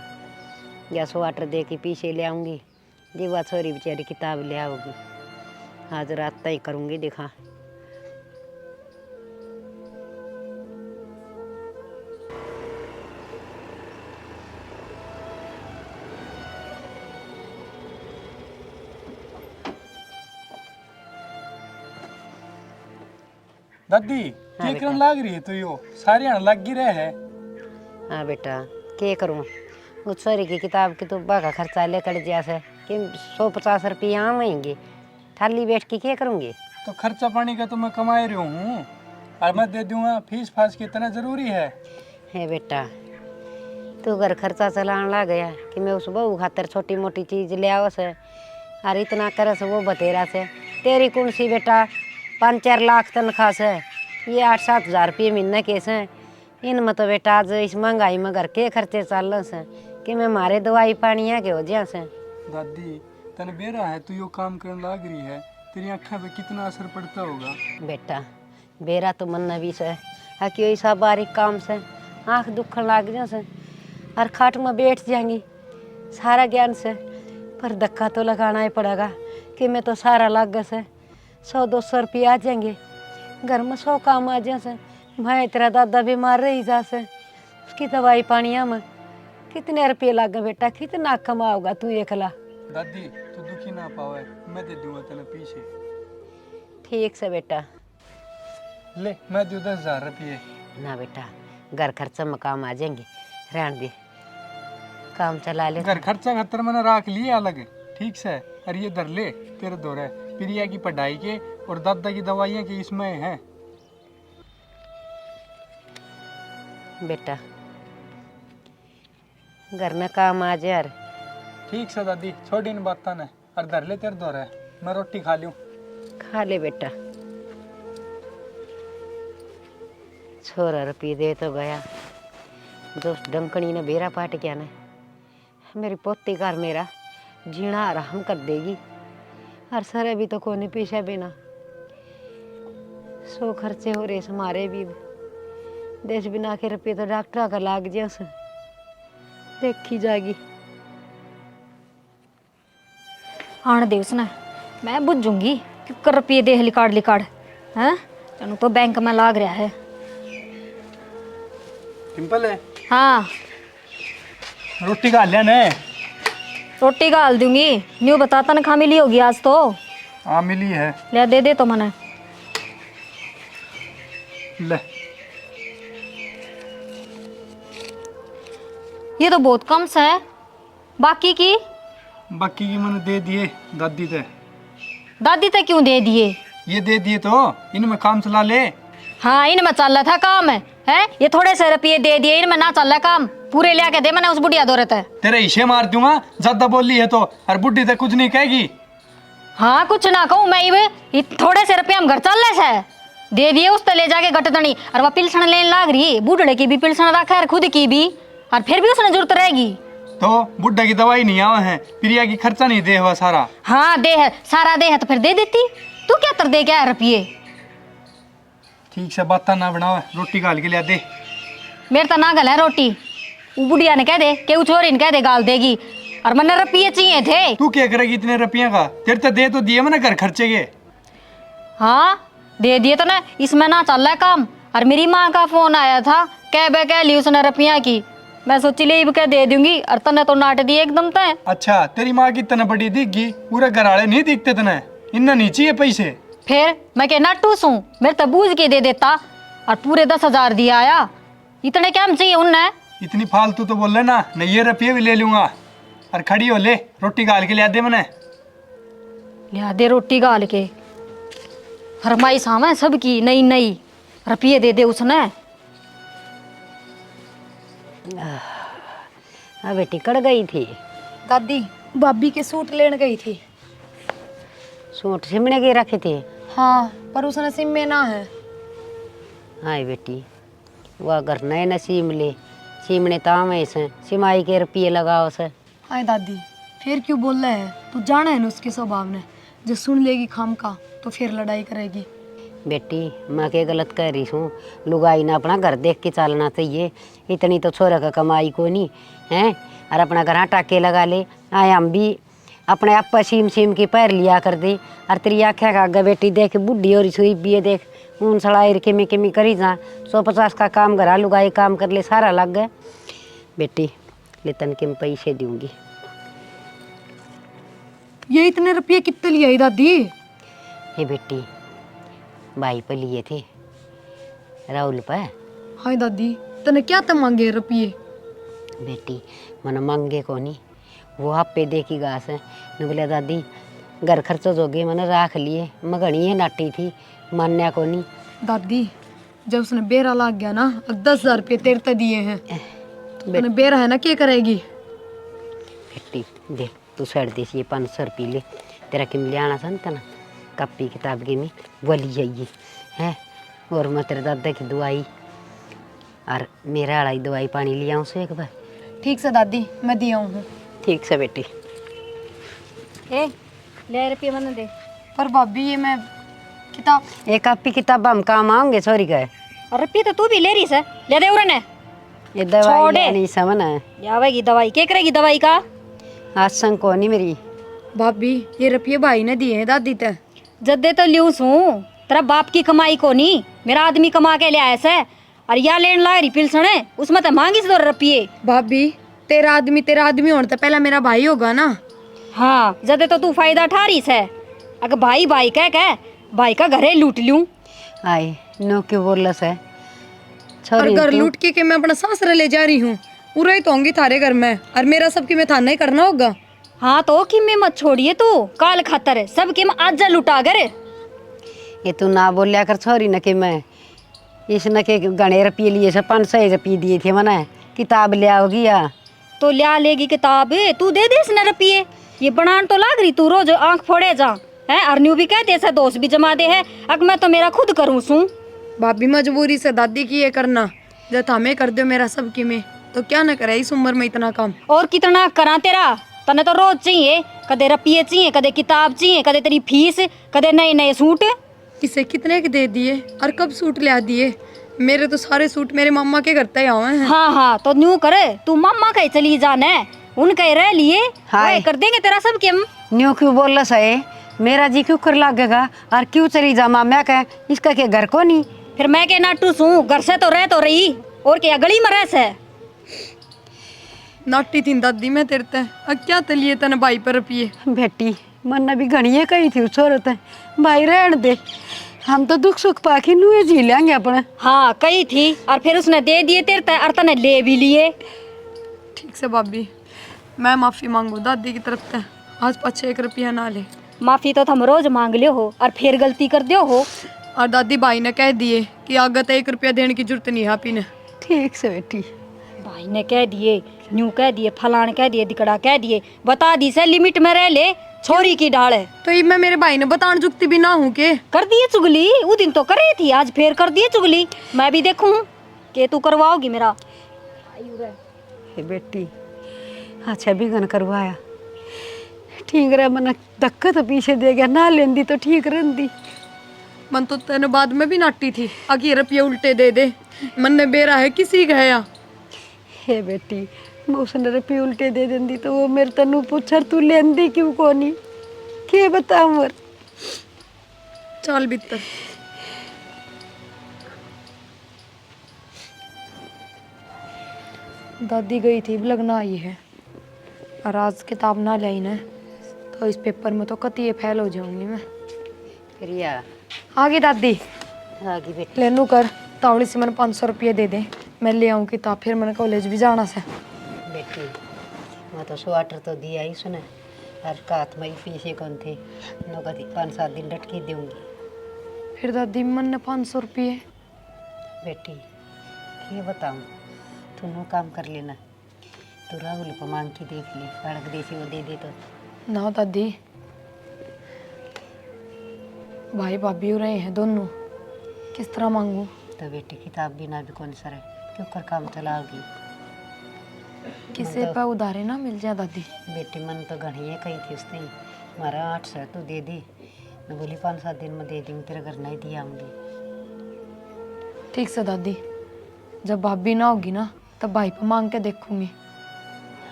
या स्वेटर दे के पीछे ले आऊँगी जी। वह छोरी बेचारी किताब ले आओगी। आज रात तय करूँगी देखा। दादी हाँ क्या करन लाग रही है तो यो सारे आने लग गी रहे है। हाँ बेटा, क्या करूँ, उस छोरी की किताब की तो बाका खर्चा लेकर जैसे कि 150 रुपये आएंगे, थाली बैठ के क्या करूँगी। तो खर्चा पानी का तो मैं कमा रही हूँ और मैं दे दूंगा। फीस फास की इतना जरूरी है। है बेटा, तू घर खर्चा चलाने लग गया कि मैं उस बहू खातर छोटी मोटी चीज़ ले आओ से, और इतना करे से वो बतेरा से। तेरी कौन सी बेटा 5-4 लाख तनख्वाह से, ये 8-7 हज़ार रुपये महीने के से। इनमें तो बेटा आज इस महंगाई में घर के खर्चे चल रहे से कि मैं मारे दवाई पानी के हो जा से। दादी तन बेरा है, तू यो काम करने लाग रही है, तेरी आँखों पे कितना असर पड़ता होगा। बेटा बेरा तो मन भी से है कि ऐसा बारीक काम से आँख दुखन लाग जा से, और खाट में बैठ जाएंगी सारा ज्ञान से। पर धक्का तो लगाना ही पड़ेगा कि मैं तो सारा लाग से 100-200 रुपये आ जाएंगे, घर में 100 काम आ जाए से। भाई तेरा दादा बीमार रही जा से, उसकी दवाई पानिया में कितने रुपये लागे बेटा, कितना कमाओगा तू एकला। दादी तू दुखी ना पावे, मैं दे दूंगा तेने पीछे। ठीक से बेटा। ले मैं दूँ 10,000 रुपये। ना बेटा, घर खर्चा में काम आ जाएंगे, रहने दे, काम चला ले। घर खर्चा खतर मैंने रख लिया अलग, ठीक से। और ये धर ले तेरे दौरे प्रिया की पढ़ाई के और दादा की दवाइयाँ के इसमें हैं। बेटा घर में काम आ जाए। ठीक से दादी, छोड़ी इन बात ने, और धर ले तेरे दौरे, मैं रोटी खा लूँ। खा ले बेटा। छोरा रुपये दे तो गया, दोस्त डंकनी ने बेरा पाट गया ना। मेरी पोती घर मेरा जीना आराम कर देगी, और सरे भी तो कोने पीछे बिना 100 खर्चे हो रहे हमारे भी। देश बिना के रुपये तो डॉक्टर का लाग जैसे देखी जाएगी। आने दे उसने, मैं बुझूंगी क्यों रुपये दे लिकाड़ हैं। तेनू तो बैंक में लाग रहा है। सिंपल है। हाँ रोटी खा लिया ने। रोटी गाल दूंगी, न्यू बता तनख्वाह मिली होगी आज तो। हाँ मिली है। ले दे तो मने। ले ये तो बहुत कम सा है, बाकी की मैंने दे दिए दादी ते। दादी ते क्यों दे दिए? ये दे दिए तो इनमें काम चला ले। हाँ इनमें चल रहा था काम है, ये थोड़े से रुपये दे दिए, इनमें ना चल रहा काम, पूरे ले के दे मैंने उस बुढ़िया दौरत है। तेरे हिस्से मार दूंगा, ज्यादा बोली है तो, और बुढ़ी तक कुछ नहीं कहेगी। हाँ कुछ ना कहूँ मैं, ये थोड़े से रुपये हम घर चल रहे से दे दिए, उस ले जाके गटतनी, और वह पिलसन लेने लाग रही, बूढ़े की भी पिलसन रखा है खुद की भी, और फिर भी उसने जरूरत रहेगी। तो बुढ़ा की दवाई नहीं आवा है, प्रिया की खर्चा नहीं दे हुआ सारा। हाँ दे है, सारा दे है तो फिर दे देती, तू क्या तर दे क्या रुपये। ठीक से बात ना बनाओ, रोटी गाल के लिया दे। मेरे तो ना गल है रोटी, वो बुढ़िया ने कह दे कि वो छोरी ने कह दे गाल देगी, और मैंने रुपये चाहिए थे। तू क्या करेगी इतने रुपये का, तेरे तो दे तो दिए मैंने घर खर्चे के। हाँ दे दिए तो ना, इसमें ना चल रहा है काम। और मेरी माँ का फोन आया था, कह ली उसने रुपया की, मैं सोची ले कह दे दूंगी, और तने तो नाट दिए एकदम तय। अच्छा तेरी माँ की तना बड़ी दिखगी, पूरे घर वाले नहीं दिखते तने, इन्ना नहीं चाहिए पैसे। फिर मैं क्या नटूस हूँ, मेरे तो बूझ के दे देता, और पूरे 10,000 दिया आया, इतने क्या चाहिए उनने। इतनी फालतू तो बोल लेना, नहीं ये रुपये भी ले लूंगा। और खड़ी हो ले, रोटी गाल के लिया दे मैंने। लिया दे रोटी गाल के, फरमाइश है सबकी नई नई, रुपये दे दे उसने। हाँ बेटी कड़ गई थी। दादी भाभी के सूट लेने गई थी। सूट सिमने के रखे थे। हाँ पर उसने सिम में ना है। हाँ बेटी वो अगर नए न सीम ले सीमने ताम ऐसे सिमाई के रुपये लगाओ से। हाय दादी फिर क्यों बोल रहे हैं? तू जाना है ना उसके स्वभाव ने, जो सुन लेगी खाम का तो फिर लड़ाई करेगी। बेटी मैं के गलत कह रही हूँ, लुगाई ना अपना घर देख के चलना चाहिए। इतनी तो छोरा का कमाई को नहीं है, और अपना घर टाके लगा ले। आए हम भी अपने आप पर सीम सीम की पैर लिया कर दे। और तेरी आख्या का आगे बेटी देख बुढ़ी और सुई भी देख ऊन सड़ाई किमी किमी करी जा 150 का काम घरा लुगाई काम कर ले सारा लग गए। बेटी ले तन के मैं पैसे दूंगी। ये इतने रुपये कितने लिए आई दादी? ये बेटी भाई पे लिए थे राहुल पे। हाय दादी तने क्या तो मांगे रुपये? बेटी मन मांगे को नहीं, वो आप पे देखी घास है न बोले दादी घर खर्चो जोगे मैंने राख लिए। मैं घनी है नाटी थी मान्या को नहीं। दादी जब उसने बेरा लाग गया ना, 10,000 रुपये तेरे ते दिए हैं। तूने बेरा है ना, क्या करेगी? बेटी देख तू सड़ दे ये 500 रुपये ले, तेरा किम ले आना संता ना कॉपी किताब की में वो ली जाइए है। और मैं तेरे दादा की दवाई और मेरा अड़ाई दवाई पानी ले आऊँ से एक बार। ठीक से दादी मैं दिया हूँ। ठीक से बेटी। ए ले रुपये मैंने दे। पर भाभी ये मैं किताब एक कॉपी किताब हम काम आऊँगे सॉरी का। और रुपये तो तू भी ले रही से, ले दे उन्हें। ये दवाई छोड़ दे। नहीं समझ है आवेगी दवाई, क्या करेगी दवाई का? आज संग को नहीं मेरी। भाभी ये रुपये भाई ने दिए हैं दादी ते। जद्दे तो लियूं हूँ, तेरा बाप की कमाई को नहीं, मेरा आदमी कमा के ले आया से। और या लेन ला रही पिलसण है उसमें तो मांगी से 2 रुपये। भाभी तेरा आदमी होने तो पहला मेरा भाई होगा ना। हाँ जदे तो तू फायदा उठा रही है। अगर भाई भाई कह भाई का घरे लूट लूं। आए नो क्यों बोल है और छोरी घर तू। लूट के मैं अपना सासरा ले जा रही हूँ। पूरा ही तो होंगी थारे घर में, और मेरा सबकी मैं थाना ही करना होगा। हाँ तो किम्मे मत छोड़िए तू, काल खातर है सब किम आज लुटा कर। ये तू ना बोलिया कर छोरी न कि मैं इस न के गणे रुपये लिए से 500 रुपये दिए थे मैंने किताब ले आओगी या तो लिया लेगी किताब, तू दे दे इसने रुपये। ये बनान तो लाग रही तू रोज आंख फोड़े जा है। अरन्यू भी कहते ऐसा दोस्त भी जमा दे है। अगर मैं तो मेरा खुद करूँ सू। भाभी मजबूरी से दादी की ये करना, जब हमें कर दो मेरा सबकी में तो क्या न करे इस उम्र में इतना काम। और कितना करा तेरा, तने तो रोज चाहिए, कदे रुपये चाहिए, कदे किताब चाहिए, कदे तेरी फीस, कदे नए नए सूट। इसे कितने के दे दिए और कब सूट ले दिए? मेरे तो सारे सूट मेरे मम्मा के घर तय आए हैं। हाँ हाँ तो न्यू करे तू मम्मा कहीं चली जाने उनके रह लिए हाय। कर देंगे तेरा सब किम। न्यू क्यों बोल रहा है? मेरा जी क्यों कर लगेगा और क्यों चली जा मैं कह इसका के घर को नहीं। फिर मैं के नाटू सू, घर से तो रह तो रही और क्या गली में रह से। नाटी थी दादी मैं तेरे ते, अब क्या तलिए तने भाई पर रुपये। बेटी मन भी घनी कही थी छोरत है भाई रहन दे, हम तो दुख सुख पाके नुए जी लेंगे अपने। हाँ कही थी और फिर उसने दे दिए तेरे ते और तने ले भी लिए। ठीक से भाभी मैं माफी मांगू दादी की तरफ से, आज पाछे 1 रुपया ना ले। माफी तो तुम रोज मांग लियो हो और फिर गलती कर दियो हो। और दादी भाई ने कह दिए कि आगे तो 1 रुपया देने की जरूरत नहीं है आपी ने। ठीक से बेटी। भाई ने कह दिए, न्यू कह दिए, फलान कह दिए, दिकड़ा कह दिए, बता दी से लिमिट में रह ले, छोरी की डाल है। तो ये मैं मेरे भाई ने बतान जुकती भी ना हूँ के कर दिए चुगली, वो दिन तो करे थी आज फिर कर दिए चुगली। मैं भी देखूं कि तू करवाओगी मेरा। हे बेटी अच्छा भी गन करवाया ठीक रहा, मन धक्का तो पीछे दे गया ना लेंदी तो ठीक रहती। मन तो तेने बाद में भी नाटी थी आगे रुपये उल्टे दे दे, मन ने बेरा है किसी गया। हे बेटी मैं उसने रुपये उल्टे दे देंदी तो वो मेरे तनु पूछर तू लेंदी क्यों कोनी के बताऊं मोर। चल भीतर। दादी गई थी लगना आई है, और आज किताब ना लाई ना तो इस पेपर में तो कति फेल हो जाऊंगी मैं। फिर या आगे दादी आगे बेटी लेनू कर तावड़ी से मैंने 500 रुपये दे दे, मैं ले आऊँ किताब, फिर मैंने कॉलेज भी जाना से। बेटी मैं तो स्वेटर तो दिया ही सुने और कात में पीछे कौन थे नो कभी 5-7 दिन लटकी दूंगी। फिर दादी मन ने 500 रुपये। बेटी ये बताऊं तू नो काम कर लेना, तो राहुल को मांग के देख ले, सड़क देसी वो दे दे तो। ना दादी, भाई भाभी हो रहे हैं दोनों, किस तरह मांगू? तो बेटी किताब बिना भी कौन सर क्यों कर काम चलाओगी? किसे पे उधारे ना मिल जाए दादी। बेटी मन तो घनी है कही थी उसने, हमारा 800 तो दे दी। मैं बोली 5-7 दिन में दे दूँगी, तेरे घर नहीं दिया आऊँगी। ठीक से दादी, जब भाभी ना होगी ना तब भाई पे मांग के देखूंगी।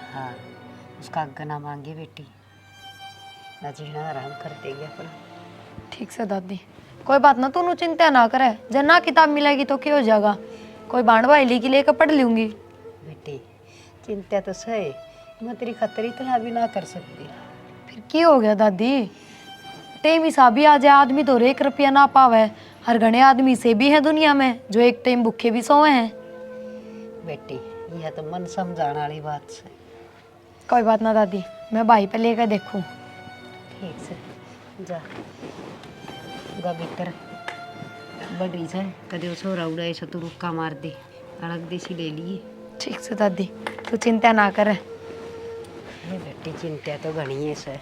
हाँ, उसका आज्ञा ना मांगे बेटी, ना जीना आराम कर देगी अपना। ठीक से दादी, कोई बात ना, तू चिंता ना करे, जब ना किताब मिलेगी तो क्या हो जाएगा, कोई बाण भाईली की लेकर पढ़ लूंगी। बेटी चिंता तो सही, मैं तेरी खातिर इतना भी ना कर सकती। फिर क्या हो गया दादी, टेम हिसाब भी आ जाए, आदमी तो 1 रुपया ना पावे, हर घने आदमी से भी है दुनिया में जो एक टाइम भूखे भी सोए हैं। बेटी यह तो मन समझाने वाली बात है। कोई बात ना दादी, मैं भाई पे लेकर देखूं। ठीक से जा गा भीतर बड़ी से कदे छोरा उड़ाए से तू रुक्का मार दे, अलग देसी ले लिए। ठीक से दादी, तू चिंता ना कर। ये बेटी चिंता तो घनी है सर,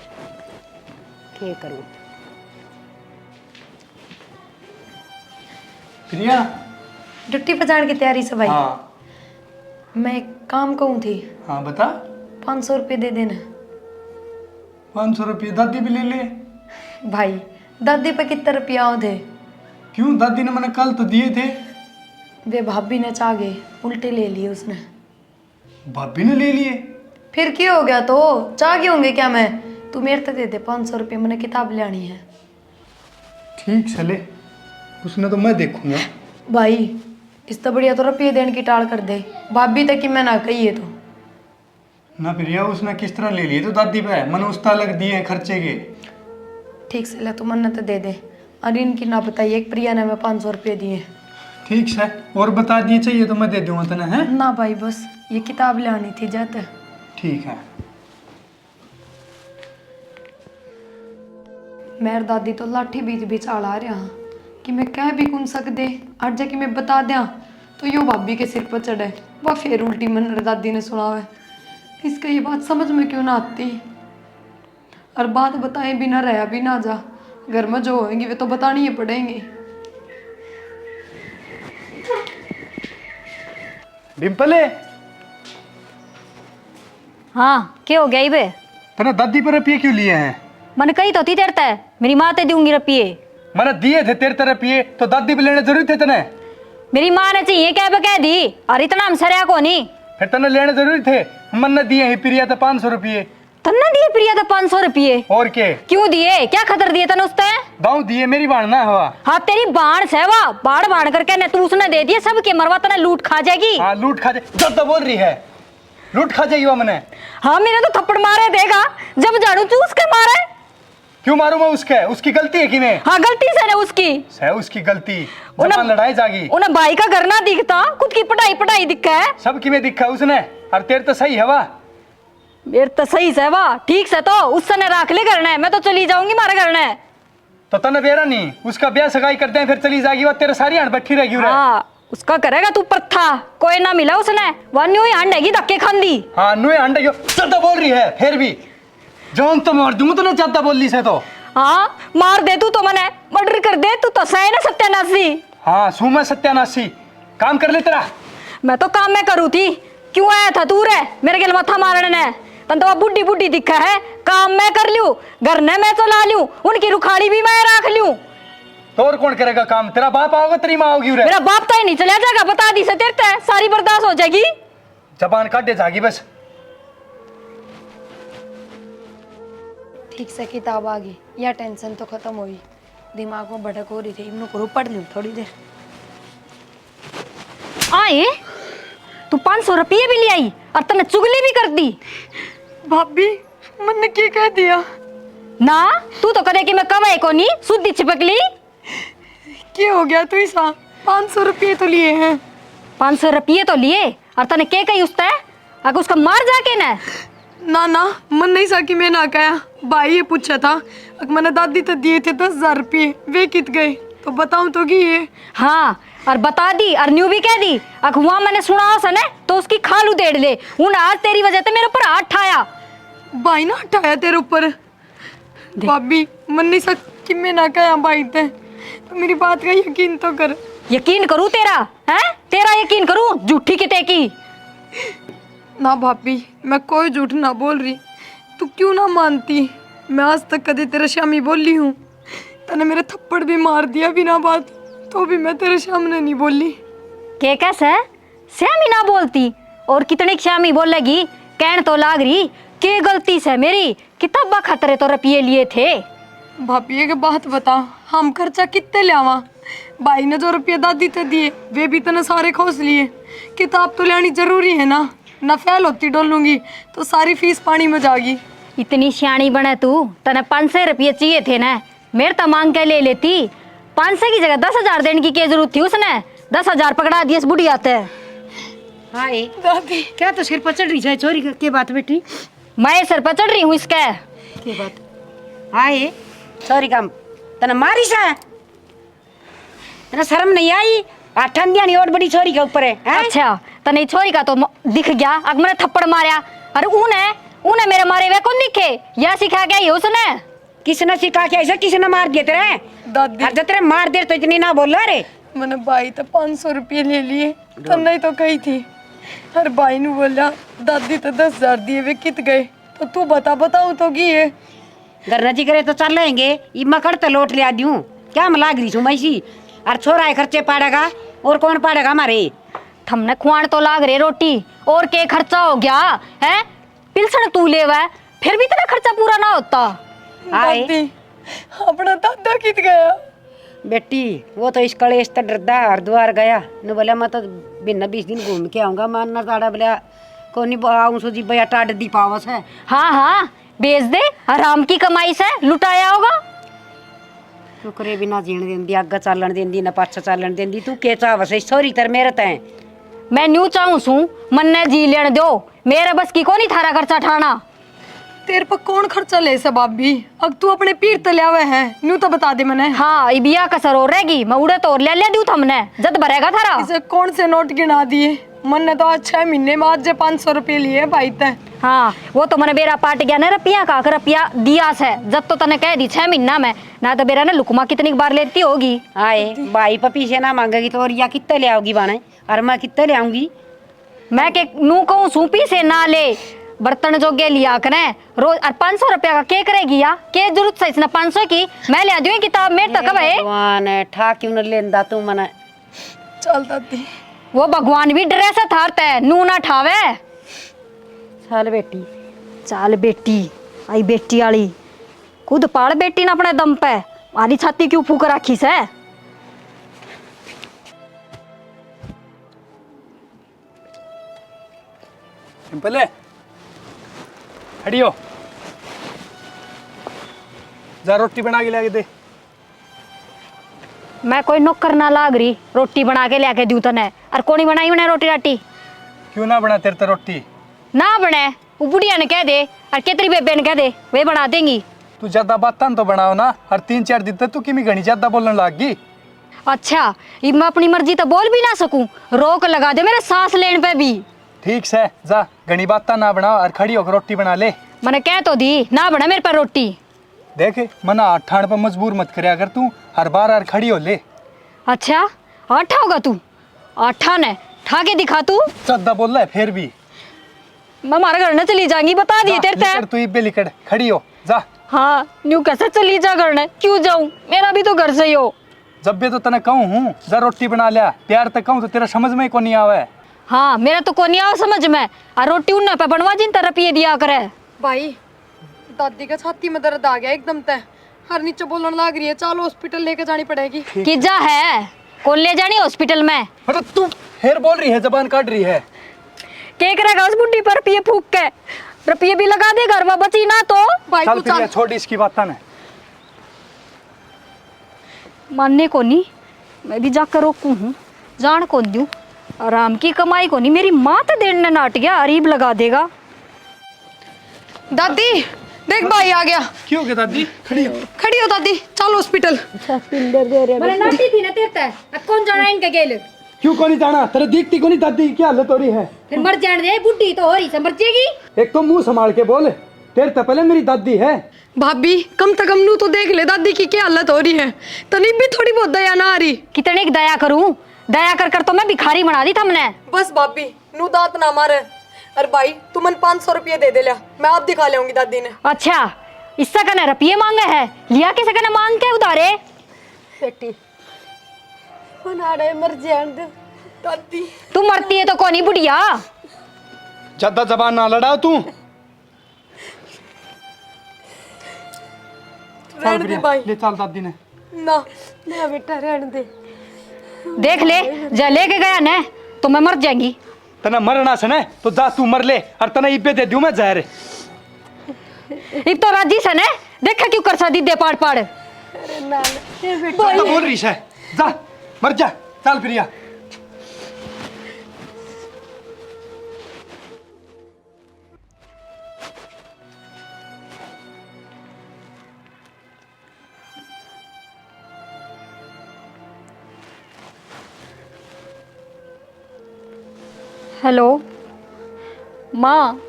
क्या करूँ? प्रिया। ड्यूटी पर जाने की तैयारी से भाई। हाँ मैं एक काम कहूँ थी, हाँ बता। 500 रुपये दे देना। 500 रुपये दादी भी ले ले। भाई दादी पे कितने रुपया आओ थे? क्यों, दादी ने मैंने कल तो दिए थे। वे भाभी ने चाह गए, उल्टे ले लिए उसने। भाभी ने ले लिए? फिर क्या हो गया, तो चाह गए होंगे क्या मैं? तू मेरे तो दे दे 500 रुपये, मैंने किताब लानी है। ठीक चले, उसने तो मैं देखूंगा। भाई इस तो बढ़िया तो रुपये देने की टाल कर दे, भाभी तक कि मैं ना कही है तो। ना प्रिया, उसने किस तरह ले लिए तो दादी पे मैंने उस अलग दिए हैं खर्चे के। ठीक से ले, तू मन तो दे दे, और इनकी ना बताइए, एक प्रिया ने मैं 500 रुपये दिए। ठीक है, और बता दिए चाहिए तो मैं दे दूंगा तने, हैं? ना भाई बस ये किताब लानी थी जाते। ठीक है। मेरे दादी तो लाठी बीच बीच आला रहा कि मैं कह भी कौन सकदे, आज जाके मैं बता दिया तो यो भाभी के सिर पर चढ़े, वह फिर उल्टी मन दादी ने सुनावे। इसका ये बात समझ में क्यों ना आती, और बात बताए बिना रहा भी ना जा, घर में जो होंगी वे तो बतानी ही पड़ेंगी। डिम्पले, हाँ क्या हो गया ही बे? तने दादी पर रुपये क्यों लिए हैं? मैंने कही तो थी तेरे ते, मेरी माँ ते दूंगी रुपये। मैंने दिए थे तेरे तरफ रुपये, तो दादी भी लेने जरूरी थे तने? मेरी माँ ने चाहिए क्या कह दी, और इतना हम सरिया को नहीं। फिर तने लेने जरूरी थे, मन ने दिए ही प्रिया तो 500 रुपये। तन्ना दिए प्रिया तो 500 रुपये? और के क्यों दिए, क्या खतर दिए तने उसते? दाऊ दिए, मेरी बाण ना हुआ। हाँ तेरी बाण से वाह, बाढ़ बाढ़ करके ने तू उसने दे दिए सबके, मरवा तने लूट खा जाएगी। हाँ लूट खा जाए, जब तो बोल रही है लूट खा जाएगी वो मैंने। हाँ मेरे तो थप्पड़ मारे देगा, जब झाड़ू चूस के मारे। क्यों मारू मैं उसके, उसकी गलती है कि नहीं? हाँ गलती से ना उसकी, है उसकी गलती, जबान लड़ाई जागी। उन्हें भाई का घर ना दिखता, खुद की पढ़ाई पढ़ाई दिखा है। सबकी में दिखा उसने, और तेरे तो सही है वाह। मेरे तो सही से वाह, ठीक से तो उससे ने राख ले करना है, मैं तो चली जाऊंगी मारे घर ने। तो तने बेरा नहीं, उसका ब्याह सगाई करते हैं फिर चली जाएगी, वो तेरे सारी हंड बैठी रहेगी। हाँ उसका करेगा तू प्रथा, कोई ना मिला उसने, वह न्यू ही हंडेगी धक्के खांदी। हाँ नुए हंडे ज्यादा बोल रही है, फिर भी जौन तो मार दूंगा, तो ना ज्यादा बोल ली से तो। हाँ मार दे तू तो मने, मर्डर कर दे तू तो सही ना सत्यानाशी। हाँ सू मैं सत्यानाशी, काम कर ले तेरा। मैं तो काम में करूँ थी, क्यों आया था तू रे मेरे के मथा मारने ने? तन तो बुढ़ी बुढ़ी दिखा है, काम मैं कर लूं, घर ने मैं चला लूं, उनकी रुखाड़ी भी मैं रख लूं। तो और कौन करेगा काम? तेरा बाप आओगे, तेरी माँ होगी। मेरा बाप तो ही नहीं चला जाएगा, बता दी से तेरे ते, सारी बर्दाश्त हो जाएगी। जबान काट दे जागी बस। ठीक से किताब आ गई, यह टेंशन तो खत्म हुई, दिमाग में भटक हो रही थी, इनको करो पढ़ लूँ थोड़ी देर। आए तू 500 रुपये भी ले आई और तने चुगली भी कर दी। भाभी मैंने क्या कह दिया? ना तू तो करे कि मैं कमाई को नहीं, सुद्धी चिपकली। क्या हो गया तू ऐसा? 500 रुपये तो लिए हैं। 500 रुपये तो लिए और तने के कही उसते, अगर उसका मार जाके ना। ना ना मन नहीं सा कि मैं ना कहा, भाई ये पूछा था, मैंने दादी तो दिए थे 10,000 रुपये, वे कित गए? तो बताऊं तो कि ये हाँ और बता दी और न्यू भी कह दी अखुआ मैंने सुना सने तो उसकी खालू देड़ ले उन आज तेरी वजह से मेरे ऊपर हाथ ठाया। भाई ना हटाया तेरे ऊपर। भाभी मन नहीं सक कि मैं ना कहा भाई ते तो मेरी बात का यकीन तो कर। यकीन करूं तेरा है तेरा यकीन करूं झूठी किते की। ना भाभी मैं कोई झूठ ना बोल रही, तू क्यों ना मानती। मैं आज तक कभी तेरे शामी बोली हूँ, तने मेरे थप्पड़ भी मार दिया बिना बात, तो भी मैं तेरे सामने नहीं बोली। के कैसे श्यामी ना बोलती और कितनी श्यामी बोलेगी कहन तो लाग रही के गलती से मेरी किताबा खतरे तो रुपये लिए थे। भाभी एक बात बता, हम खर्चा कितने लियावा। भाई ने जो रुपये दादी ते दिए वे भी तने सारे खोस लिए। किताब तो लेनी जरूरी है ना, न फैल होती डोलूंगी तो सारी फीस पानी में जाएगी। इतनी सियाणी बने तू तने 500 रुपये चाहिए थे ना, मेरे तो मांग के ले लेती। 500 की जगह 10,000 देने की क्या जरूरत थी उसने। 10,000 पकड़ा दिए इस बुढ़िया ते। हाँ ये दादी क्या तो सिर पर चढ़ रही है चोरी के बात बेटी। मैं सर पर चढ़ रही हूँ इसके। के बात हाँ ये चोरी काम तना मारी सा तना शर्म नहीं आई। आठन दिया नहीं और बड़ी चोरी के ऊपर है। अच्छा तने छोरी का तो दिख गया अग मैंने थप्पड़ मारा। अरे ऊने मेरे मारे वे कौन दिखे यह सिखा के आई उसने। किसने सिखा के ऐसा किसने मार दिया तेरे दादी अरे तेरे मार दे तो इतनी ना बोल रे। मैंने भाई तो 500 रुपये ले लिए तब नहीं तो कही थी। अरे भाई ने बोला दादी तो 10,000 दिए वे कित गए, तो तू बताऊं तो कि ये गरना जी करे तो चल लेंगे ये मकड़ तो लौट लिया दूं क्या मैं लाग रही हूँ मैसी। और छोरा खर्चे पाड़ेगा और कौन पाड़ेगा हमारे। थमने खुआन तो लाग रहे रोटी और के खर्चा हो गया है। पिलसन तू ले वह फिर भी तेरा खर्चा पूरा ना होता। आए दादी अपना दादा कित गया। बेटी वो तो इस कलेश तो डरदा हरिद्वार गया न बोला मैं तो बिना 20 दिन घूम के आऊंगा मानना ताड़ा बोला कोनी आऊं सो जी भैया टाड दी पावस है। हाँ हाँ बेच दे आराम की कमाई से लुटाया होगा। शुक्रे भी ना जीण देंदी अग्गा चालन देंदी ना पाछा चालन देंदी तू के चावस है सॉरी तर मेरे तय। मैं न्यू चाहूँ सू मन ने जी लेने दो मेरे बस की कोनी थारा खर्चा ठाना। तेरे पर कौन खर्चा ले से भाभी, अब तू अपने पीर तले आवे है न्यू तो बता दे मैंने। हाँ इबिया कसर हो रहेगी मैं उड़े तो ले दूँ थमने जद भरेगा थारा। इसे कौन से नोट गिना दिए मन ने तो आज 6 महीने में आज 500 रुपये लिए भाई तय। हाँ वो तो मैंने बेरा पाट गया ना रुपया का रुपया दिया से जब तो तने कह दी 6 महीना में ना तो बेरा ने लुकमा कितनी बार लेती होगी। आए भाई पपी से ना मांगेगी तो और या कितने ले आओगी बाने और मैं कितने ले आऊंगी। मैं के नू कहूँ सूपी से ना ले बर्तन जोगे लिया करें रोज और 500 रुपया का के करेगी या के जरूरत से इसने 500 की मैं ले दूँ किताब मेरे तक है। भगवान ठा क्यों न लेंदा तू मने। चल दादी वो भगवान भी ड्रेस थारते है नू ना ठावे। चल बेटी चाल बेटी आई बेटी आली खुद पाल बेटी ना अपने दम पे आधी छाती क्यों फूक रखी से। सिंपल है हटियो जा रोटी बना के लाके दे। मैं कोई नौकर ना लाग रही रोटी बना के लेके दूँ तने और कोनी बनाई उन्हें रोटी राटी। क्यों ना बना तेरे तो रोटी ना बने वो बुढ़िया ने कह दे और केतरी बेबे ने कह दे वे बना देंगी। तू ज्यादा बात तो बनाओ ना हर 3-4 दिन तक तू किमी घनी ज्यादा बोलने लग गई। अच्छा ये मैं अपनी मर्जी तो बोल भी ना सकूं रोक लगा दे मेरे सांस लेने पे भी। ठीक से जा घनी बात ना बनाओ और खड़ी होकर रोटी बना ले। मैंने कह तो दी ना बना मेरे पर रोटी। देख मना ठाण पर मजबूर मत करया कर तू हर बार हर खड़ी हो ले। अच्छा आठा होगा तू आठा ने ठा के दिखा तू। ज्यादा बोल रहा है फिर भी मैं हमारे घर न चली जाऊंगी बता दी तेरे लिकड़ तू इब्बे लिकड़ खड़ी हो जा। हाँ न्यू कैसे चली जा घर ने क्यों जाऊं मेरा भी तो घर से ही हो। जब भी तो तने कहूँ हूँ जा रोटी बना लिया प्यार तक कहूँ तो तेरा समझ में को नहीं आवे। हाँ मेरा तो कोनी आओ समझ में और रोटी उन्हें पे बनवा जिन तरह पिए दिया करे। भाई दादी का छाती में दर्द आ गया एकदम तय, हर नीचे बोलने लग रही है, चलो हॉस्पिटल लेके जानी पड़ेगी। कि जा है कौन ले जानी हॉस्पिटल में। मतलब तू फिर बोल रही है जबान काट रही है। के करेगा उस बुढ़ी पर रुपये फूक के रुपये भी लगा दे घर में बची ना तो। भाई चल तू फिर छोड़ इसकी बात ना मानने को नहीं मैं भी जाकर रोकूं हूँ जान कौन दूँ आराम की कमाई को नहीं मेरी माँ तो देने नाट गया अरीब लगा देगा। दादी देख भाई आ गया। क्यों के दादी खड़ी हो खड़ी हो दादी चल चल हॉस्पिटल। मैंने नाटी थी ना तेरता अब कौन जाना इनके गेल क्यों को नहीं जाना? तेरे देखती को नहीं दादी की हालत हो रही है? फिर मर जाने दे, बुढ़ी तो हो रही से मर जाएगी। एक तो मुंह संभाल के बोल, तेरे तो पहले मेरी दादी है। भाभी कम से कम नू तो देख ले दादी की क्या हालत हो रही है, तनी भी थोड़ी बहुत दया ना आ रही। कितने की दया करूं, दया कर कर तो मैं भिखारी बना दी तुमने। बस भाभी नू दांत ना मारे। अरे भाई तू मन 500 रुपये दे दे लिया, मैं आप दिखा लेंगी दादी ने। अच्छा इससे कने रुपये मांगे है, लिया किसे कने मांग के उधारे? बेटी मनाड़े मर जान दे दादी। तू मरती है तो कौन ही बुढ़िया। ज्यादा जबान ना लड़ाओ तू। रहने दे भाई। ले चल दादी ने। ना ना बेटा रहने दे। देख ले जा लेके गया न तो मैं मर जाएंगी। तना मरना से न तो जा तू मर ले, और तना इब्बे दे दूं मैं जहर। इब तो राजी से न देखा क्यों कर सा दीदे पाड़ पाड़। अरे ना ये बेटा तो बोल रही है, जा मर जा, चल प्रिया। हेलो माँ।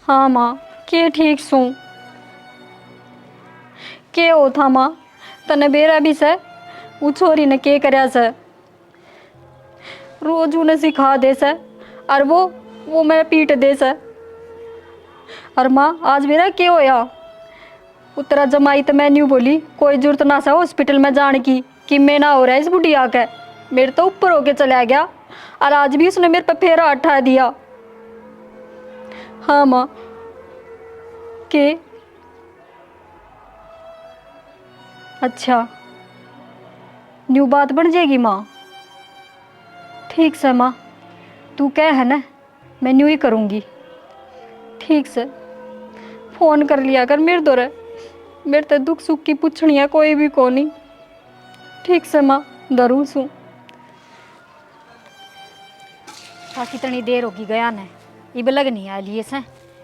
हाँ माँ के ठीक सू के हो था माँ, तने बेरा भी से वो छोरी ने के करया से, रोज उन्हें सिखा दे से और वो मेरे पीट दे से। और माँ आज मेरा के होया, उतरा जमाई तो मैं न्यू बोली कोई जरूरत ना सा हॉस्पिटल में जाने की कि मैं ना हो रहा है इस बुढ़िया के। मेरे तो ऊपर होके चला गया और आज भी उसने मेरे पे फेरा उठा दिया। हाँ माँ के अच्छा न्यू बात बन जाएगी माँ। ठीक से माँ तू कह है ना मैं न्यू ही करूँगी। ठीक से फ़ोन कर लिया कर मेरे दौरे, मेरे तो दुख सुख की पूछनी है कोई भी को नहीं। ठीक से माँ जरूर सू। कितनी देर होगी गया ने इब लग नहीं आ लिए से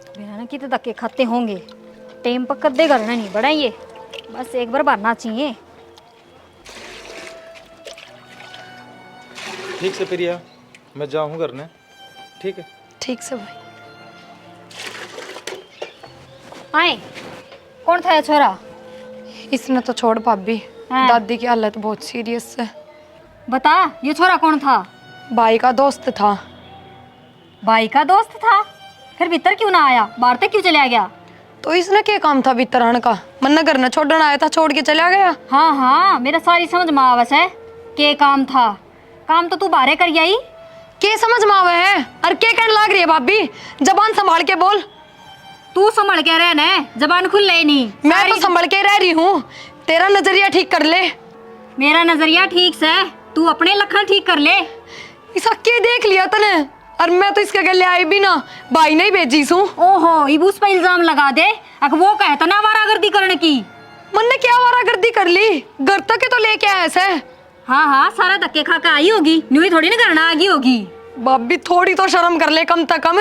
बिना ना कितने धक्के खाते होंगे। टेम पर कद्दे करना नहीं बढ़ाइए, बस एक बार भरना चाहिए। ठीक से प्रिया मैं जाऊँ करने। ठीक है ठीक से भाई। आए कौन था ये छोरा? इसने तो छोड़ भाभी, हाँ। दादी की हालत बहुत सीरियस है। बता ये छोरा कौन था? भाई का दोस्त था। भाई का दोस्त था? फिर भीतर क्यों ना आया, बाहर तक क्यों चला गया? तो इसने क्या काम था भीतर आने का? मन घर न छोड़ने आया था, छोड़ के चला गया। हाँ हाँ मेरा सारी समझ में आवस है के काम था। काम तो तू बाहर कर आई। के समझ में आवे है और के कहने लाग रही है भाभी? जबान संभाल के बोल। तू संभल के रह न, जबान खुल ले नहीं। मैं तो संभल के रह रही हूँ, तेरा नजरिया ठीक कर ले। मेरा नजरिया ठीक से, तू अपने लखन ठीक कर ले। इसा के देख लिया तने, और मैं तो इसके गले आई भी ना, भाई नहीं भेजी सू। ओहो इब उस पर इल्जाम लगा दे। अक वो कहता ना आवारागर्दी करने की। मन ने क्या आवारागर्दी कर ली? घर तक तो लेके आया ऐसे। हाँ हाँ सारा धक्के खा के आई होगी, न्यू ही थोड़ी ना करना आ गई होगी। भाभी थोड़ी तो शर्म कर ले कम तक कम,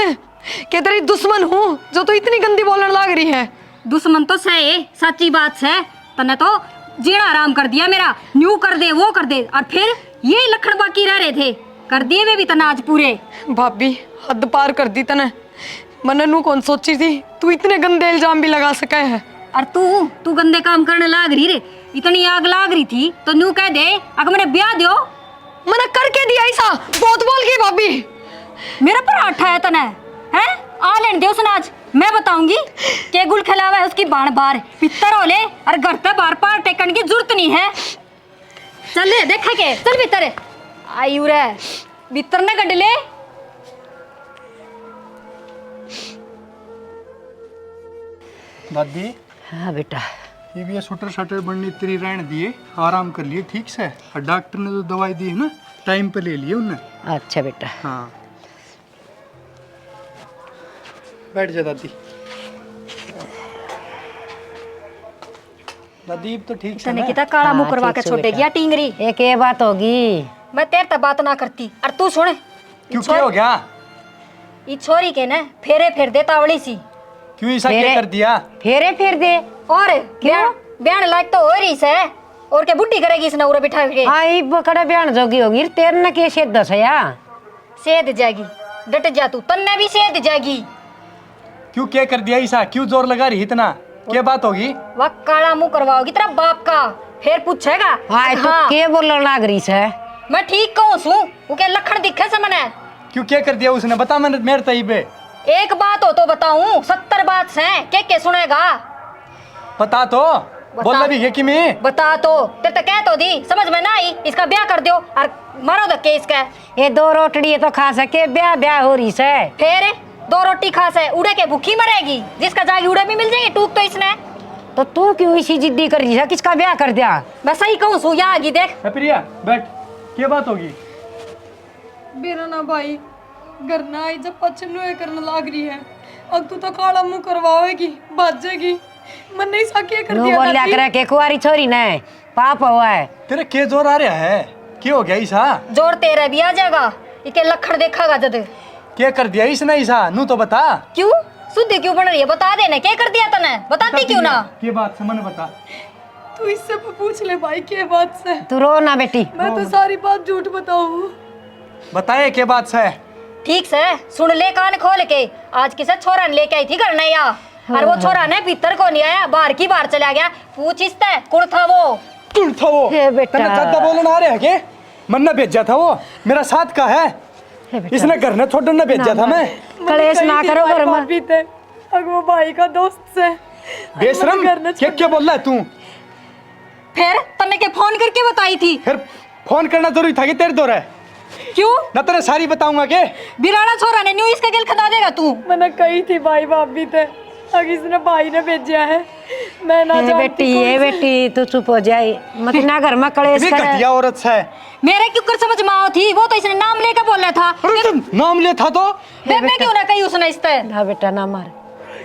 कि तेरी दुश्मन हूँ जो तू इतनी गंदी बोलने लग रही है। दुश्मन तो सही सच्ची बात है, तने तो जीना आराम कर दिया मेरा। न्यू कर दे वो कर दे, और फिर ये लखन बाकी रह रहे थे, कर दिए वे भी तनाज पूरे। भाभी हद पार कर दी तने। मन नू कौन सोची थी तू इतने गंदे इल्जाम भी लगा सके है। और तू गंदे काम करने लाग रही रे, इतनी आग लाग रही थी तो न्यू कह दे अगर मैंने ब्याह दो। मैंने करके दिया ऐसा, बहुत बोल गई भाभी। मेरा पर आठा है तने हैं? आ लेने दे उसने, आज मैं बताऊंगी के गुल खिलावा है उसकी बाण बार पितर हो ले, और घर पे बार पार टेकन की जरूरत नहीं है। चल ले देखे के चल भीतर आयु रे, भीतर ने गड ले। दादी हाँ बेटा। ये भी शटर शटर बनने तेरी रहने दिए, आराम कर लिए ठीक से। और डॉक्टर ने जो दवाई दी है ना टाइम पे ले लिए उन्हें। अच्छा बेटा। हाँ बैठ जा दादी। दादी अब तो ठीक से तने ना? कितना काला मुंह हाँ, करवा के ठीक से छोड़ेगी बेटा। या टिंगरी। एक ये बात होगी। मैं तेरे तक बात ना करती। और तू सुन, क्यों क्या हो गया? ई छोरी के ना फेरे फेर दे तावड़ी सी। क्यों ऐसा फेरे- क्या कर दिया? फेरे फेर दे। और ब्याह लायक तो हो रही से, और क्या बुढ़ी करेगी इसने उरे बिठा के? आई बकड़ा ब्याह जोगी होगी तेरे न के सेध दस या सेध जाएगी, डट जा तू, तन्ने भी सेध जाएगी। क्यों क्या कर दिया ईसा, क्यों जोर लगा रही इतना, क्या बात होगी? वह काला मुंह करवाओगी तेरा बाप का, फिर पूछेगा। हाय तो के बोलने लाग रही से? मैं ठीक कहूँ सू, वो क्या लखन दिखे से मने? क्यों क्या कर दिया उसने, बता मैंने मेरे तई पे। एक बात हो तो बताऊं, 70 बात से के सुनेगा? बता तो, बोला भी है कि मैं बता तो, ते तो कह तो दी, समझ में ना आई, इसका ब्याह कर दो और मारो धक्के इसका। ये 2 रोटड़ी तो खा सके, ब्याह ब्याह हो रही से। फिर 2 रोटी खा से उड़े के भूखी मरेगी, जिसका जागी उड़े भी मिल जाएगी, टूक तो इसने। तो तू क्यों इसी जिद्दी कर रही है, किसका ब्याह कर दिया? मैं सही कहूँ सू, यहाँ आगी देख। प्रिया बैठ, क्या बात होगी? मेरा ना भाई घर ना आई जब पचन करने लाग रही है, अब तू तो काला मुंह करवाएगी, भाजेगी। मन नहीं सा क्या कर नू दिया बोलिया करे के कुआरी छोरी ने पाप हुआ है। तेरे के जोर आ रहा है, क्या हो गया ईसा? जोर तेरा भी आ जाएगा, इके लखड़ देखागा जद। क्या कर दिया इसने ईसा, नू तो बता। क्यों शुद्ध क्यों बन रही है, बता देना क्या कर दिया तने, बताती क्यों ना? ये बात से मन बता। तू इससे पूछ ले भाई क्या बात से। तू रो ना बेटी। मैं तो सारी बात झूठ बताऊं। बताए क्या बात से? ठीक से सुन ले कान खोल के, आज किसे छोरा ने लेके आई थी घर नया, और वो छोरा ने भीतर को नहीं आया, बाहर की बाहर चला गया। पूछ इससे कौन था वो? कौन था वो? हे बेटा। तने ज्यादा बोलना आ रहा है के? मन ने भेजा था वो, मेरा साथ का है, इसने घर ने छोड़ने ने भेजा था। मैं कलेश ना करो घर में। पीते अग वो भाई का दोस्त से बेशरम, क्या क्या बोल रहा है तू? फिर तने के फोन करके बताई थी? फिर फोन करना जरूरी था कि तेरे दौर है? क्यों? ना तेरे सारी बताऊंगा के? बिराना छोरा ने न्यू इसका गिल खदा देगा तू। मैंने कही थी भाई भाभी थे, अग इसने भाई ने भेजा है, मैं ना ये बेटी, ये बेटी तू चुप हो जाए मत ना, घर में कलेश ये करे। घटिया औरत से। मेरे क्यों कर समझ माओ थी, वो तो इसने नाम लेकर बोला था। अरे तुम नाम ले था तो मैं क्यों ना कही उसने इससे? ना बेटा ना मार।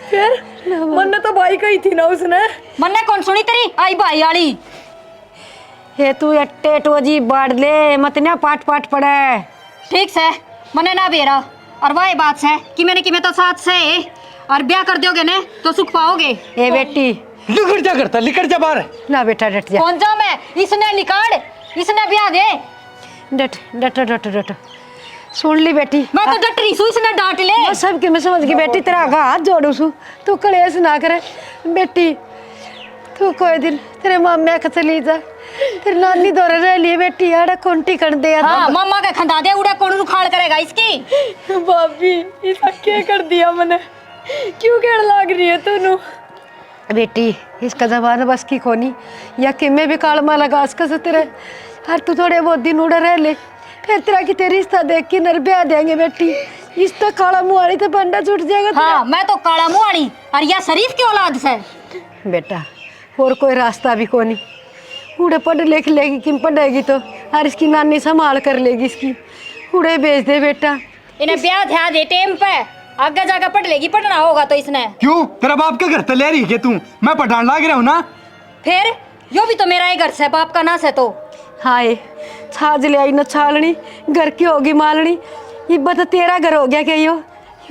फिर मैंने तो भाई कही थी ना उसने। मन्ने कौन सुनी तेरी आई भाई आली? ये तू अट्टे टोजी बाढ़ ले मत ना, पाट पाट पड़े। ठीक से मने ना बेरा, और वही बात है कि मैंने कि मैं तो साथ से और ब्याह कर दोगे ने तो सुख पाओगे। ये बेटी लिखट जा करता, लिखट जा बाहर। ना बेटा डट जा। कौन जा मैं, इसने निकाल, इसने ब्याह दे। डट डट डट डट सुन ली बेटी। मैं तो डट रही सू, इसने डांट ले। मैं सब के मैं समझ गई बेटी, तेरा आगा हाथ जोड़ू सू, तू कलेश ना करे बेटी। तू कोई दिन तेरे मामे के चली जा, तेरी नानी दौरे रह लिए बेटी, आड़ा कोंटी कर दे। हाँ मम्मा का खंदा दे, उड़ा कौन उखाड़ करेगा इसकी? भाभी इसका क्या कर दिया मैंने, क्यों कह लाग रही है तू? बेटी इसका जमाना बस की कोनी, या कि मैं भी कालमा लगा इसका से तेरे, हर तू थोड़े बहुत दिन उड़े रह ले, फिर तेरा की तेरी रिश्ता देख के नर ब्याह देंगे बेटी। इस तो काला मुँह वाली तो बंडा छूट जाएगा तेरा। हाँ मैं तो काला मुँह वाली, और यह शरीफ की औलाद से। बेटा और कोई रास्ता भी कोनी, उड़े पढ़ लिख लेगी कि पढ़ेगी तो, और इसकी नानी संभाल कर लेगी इसकी, उड़े भेज दे बेटा। इन्हें ब्याह ध्यान दे टाइम पे, आगे जाकर पढ़ लेगी, पढ़ना होगा तो इसने। क्यों तेरा बाप का घर तो ले रही है तू? मैं पठान लाग रहा हूँ ना। फिर यो भी तो मेरा ही घर से, बाप का नास है तो। हाय छाज ले आई न छालनी, घर की होगी मालनी, ये बता तेरा घर हो गया क्या?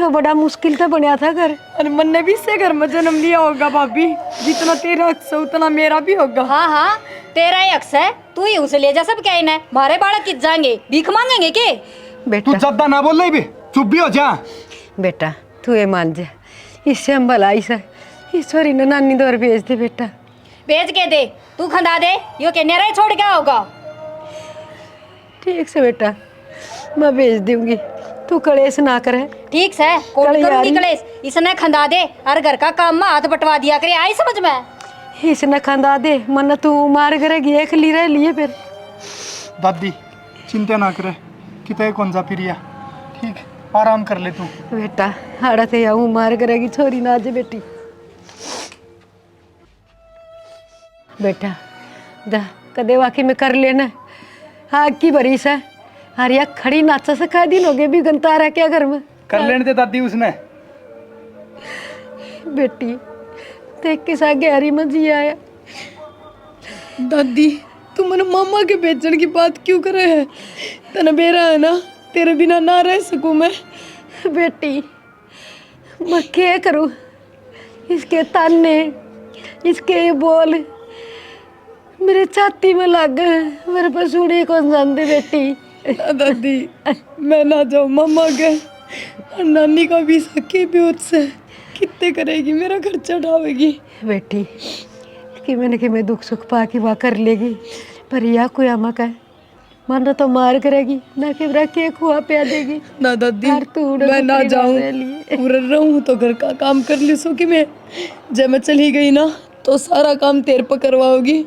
यो बड़ा मुश्किल तो बनया था घर। और मन ने भी इससे घर में जन्म लिया होगा भाभी, जितना तेरा हक से उतना मेरा भी होगा। हाँ हाँ तेरा ही हक है, तू ही उसे ले जा, सब क्या इन्हें मारे बालक किस जाएंगे, भीख मांगेंगे के? तू बेटा ज्यादा ना बोल रही भी, चुप भी हो जा। बेटा तू ये मान जा, इससे हम भलाई से ईश्वरी ने नानी दौर भेज दे बेटा। भेज के दे, तू खंदा दे, यो के नेरा ही छोड़ क्या होगा? ठीक से बेटा मैं भेज दूंगी, तू कलेश ना करे। ठीक है कौन चल करूंगी यारी। कलेश, इसने खंदा दे और घर का काम में हाथ बटवा दिया करे, आई समझ में? इसने खंदा दे मन तू मार करेगी, एक ली रह लिए फिर। दादी चिंता ना करे, कितने कौन जा प्रिया, ठीक आराम कर ले तू। बेटा हाड़ा ते आऊँ मार करेगी, छोरी ना जे बेटी। बेटा जा कदे वाकई में कर लेना, आग की भरी सा हरिया खड़ी नाचा से का दिन हो गए भी गंता रहा क्या घर में। कर लेने दे दादी उसने। बेटी देख के सा गहरी में जी आया। दादी तू मन मामा के बेचने की बात क्यों करे है? तने बेरा है ना, तेरे बिना ना रह सकूं मैं। बेटी मैं क्या करूँ, इसके ताने इसके बोल मेरे छाती में लग गए, मेरे पर सुनी कौन जानती बेटी। दादी मैं ना जाऊँ मामा के, और नानी का भी सकी भी से कितने करेगी, मेरा खर्चा उठावेगी। बेटी कि मैं दुख सुख पा के वहाँ कर लेगी, पर यह कोई आमा का है, मन तो मार करेगी ना कि के खुआ पिया देगी। ना दादी यार तू मैं ना जाऊँ, पूरा रहूँ तो घर का काम कर ली सो कि मैं जब मैं चली गई ना तो सारा काम तेरे पर करवाओगी।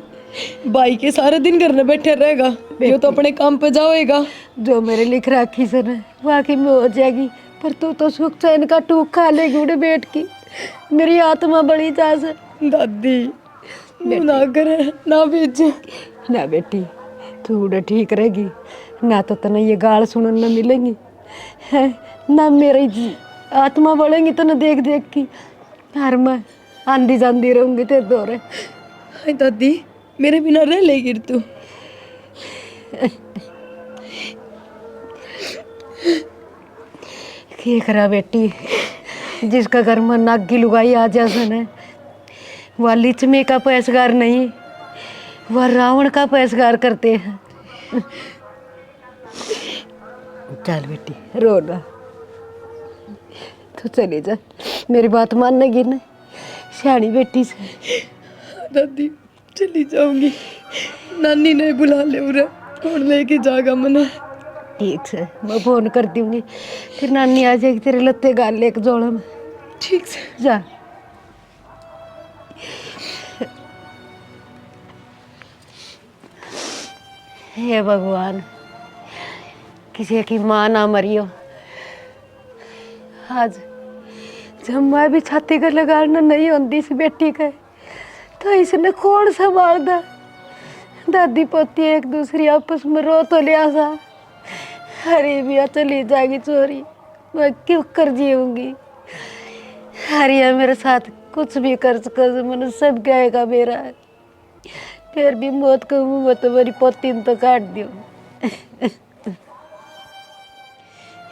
भाई के सारे दिन घर में बैठे रहेगा, ये तो अपने काम पे जाएगा। जो मेरे लिख राखी से ना वाकई में हो जाएगी, पर तू तो सुख चैन का टूक खा लेगी उड़े बैठ की। मेरी आत्मा बड़ी चास है। दादी ना करे ना भेजे। ना बेटी तू उड़े ठीक रहेगी, ना तो तना ये गाल सुनने न मिलेंगी है, ना मेरी आत्मा बढ़ेंगी तो ना देख देख की। हर मैं आंधी जांदी रहूंगी तेरे दौरे। हाय दादी मेरे बिना रह लेगी तू। क्या करा बेटी, जिसका घर में नागी लुगाई आ जासन है, वह लिचमी का पैसगार नहीं, वह रावण का पैसगार करते हैं। चल बेटी रो ना, तो चली जा, मेरी बात मानेगी ना सियानी बेटी से। दादी चली जाऊंगी, नानी ने बुला ले उरे और लेके जाएगा मने। ठीक से मैं फोन कर दूंगी, फिर नानी आ जाएगी तेरे लत्ते गाल लेके जोड़ा में। ठीक से जा। हे भगवान, किसी की माँ ना मरियो। आज जब मैं भी छाती का लगाना नहीं होती इस बेटी का, तो इसने कौन संभाल दा। दादी पोती एक दूसरी आपस में रो तो लिया सा, अरे बिया चली जाएगी चोरी, मैं क्यों कर जीऊंगी। हरिया मेरे साथ कुछ भी कर मैंने सब गएगा मेरा, फिर भी मौत को मुँह तो मेरी पोती ने तो काट दियो।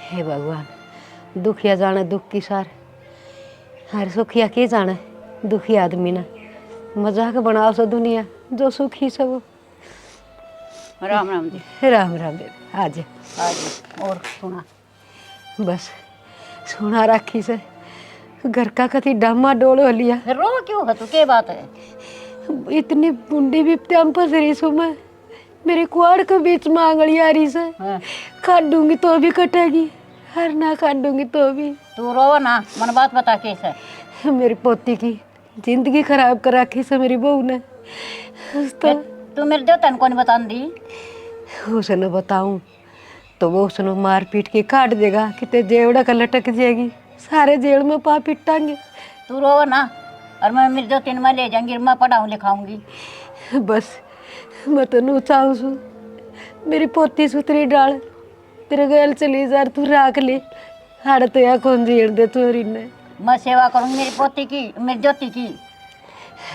हे भगवान, दुखिया जाने दुख की सार, हर सुखिया के जाने दुखी आदमी ना। मजाक बनाओ सा दुनिया, जो सुखी सब। राम राम जी। राम राम दे आज आज और सुना बस सुना राखी से घर का कति डामा डोल हो लिया। रो क्यों है तू, क्या बात है? इतनी बुंडी भी प्याम पर रही सो मैं, मेरे कुआड़ के बीच में आंगली आ रही से, काट दूंगी तो भी कटेगी, हर ना काट दूंगी तो भी। तू रो ना, मन बात बता कैसे। मेरी पोती की जिंदगी खराब कर रखी से मेरी बहू ने। तो तू मेरे देवता को नहीं बता दी? उसने बताऊं तो वो उसने मार पीट के काट देगा, कितने जेवड़ा का लटक जाएगी, सारे जेल में पा पिटांगे। तू रो ना, और मैं मेरे देवते में ले जाऊंगी, मैं पढ़ाऊँ लिखाऊंगी। बस मैं तो नू चाहूँ सू मेरी पोती सुतरी डाल तेरे गैल चली जा, तू राख ले, हाड़ तो या कौन जीण दे चोरी ने। मैं सेवा करूंगी मेरी पोती की, मेरी ज्योति की।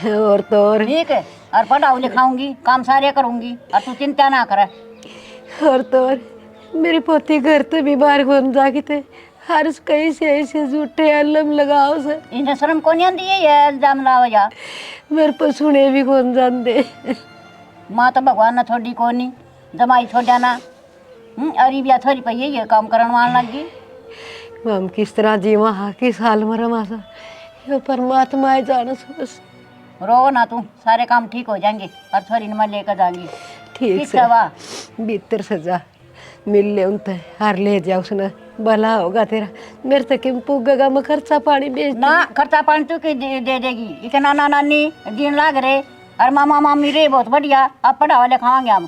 और तो और ठीक है, और पढ़ाऊँ लिखाऊंगी, काम सारे करूंगी, और तू चिंता ना करे। और तो और मेरी पोती घर तो बीमार होने जाके थे, हर कहीं से ऐसे झूठे अलम लगाओ से। इन्हें शर्म को नहीं आती है ये इल्जाम लाओ जा। मेरे पर सुने भी कौन जान दे। माँ तो भगवान ने थोड़ी को नहीं जमाई छोड़ा ना। अरे बिया थोड़ी पई ये काम करने वाला लगी। हम किस तरह जीवा हाँ किस हाल में रमा सा, ये परमात्मा है जाने से। बस रो ना तू, सारे काम ठीक हो जाएंगे, और थोड़ी मैं लेकर जाऊंगी। ठीक से भीतर से जा मिल ले उनसे, हार ले जा, उसने भला होगा तेरा। मेरे से क्यों पुगेगा, मैं खर्चा पानी बेच ना, खर्चा पानी तू की दे देगी। इके नाना नानी दिन लाग रहे, और मामा मामी रे बहुत बढ़िया, अब पढ़ावा लिखावांगे हम,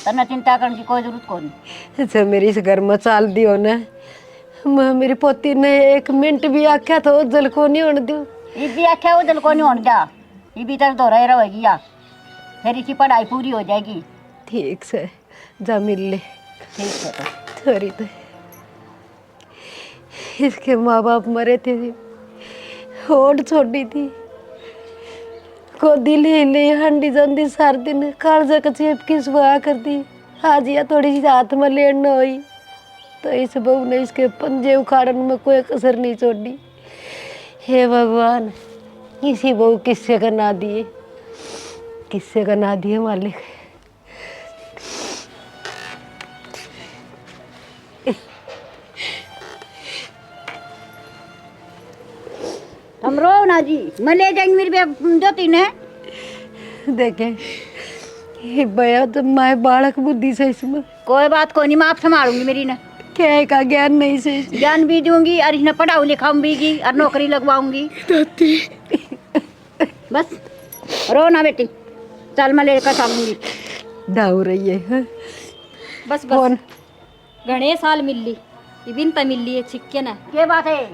तन्ने चिंता करने की कोई जरूरत को नहीं। जब मेरी इस घर में चाल दियो ना, मैं मेरी पोती ने एक मिनट भी आख्या तो जल को नहीं होने दूँ। ये भी आख्या वो जल को नहीं होने जा, ये भी तरह तो रह रहेगी या फिर इसकी पढ़ाई पूरी हो जाएगी। ठीक से जा मिल ले। ठीक है थोड़ी तो इसके माँ बाप मरे थे, होड़ छोड़ी थी, गोदी ले ले हंडी जंदी सार दिन कालजा का चेप की सुहा कर दी। आज या थोड़ी सी हाथ में लेन न हुई तो इस बहू ने इसके पंजे उखाड़न में कोई कसर नहीं छोड़ी। हे भगवान, इसी बहू किससे करना दिए। किससे गना दिए मालिक। तुम रो ना जी, मैं ले जाएंगी मेरी ज्योति ने। देखे ये भैया तो मैं बालक बुद्धि से इसमें कोई बात को नहीं, मैं आप संभालूंगी मेरी ने। क्या का ज्ञान नहीं से ज्ञान भी दूंगी और इन्हें पढ़ाऊ लिखाऊंगी और नौकरी लगवाऊंगी। बस रो ना बेटी, चल मैं लेकर चलूंगी। डाउ रही है हाँ? बस बस घणे साल मिल ली इबिन त मिल ली है छिक्के ना। क्या बात है?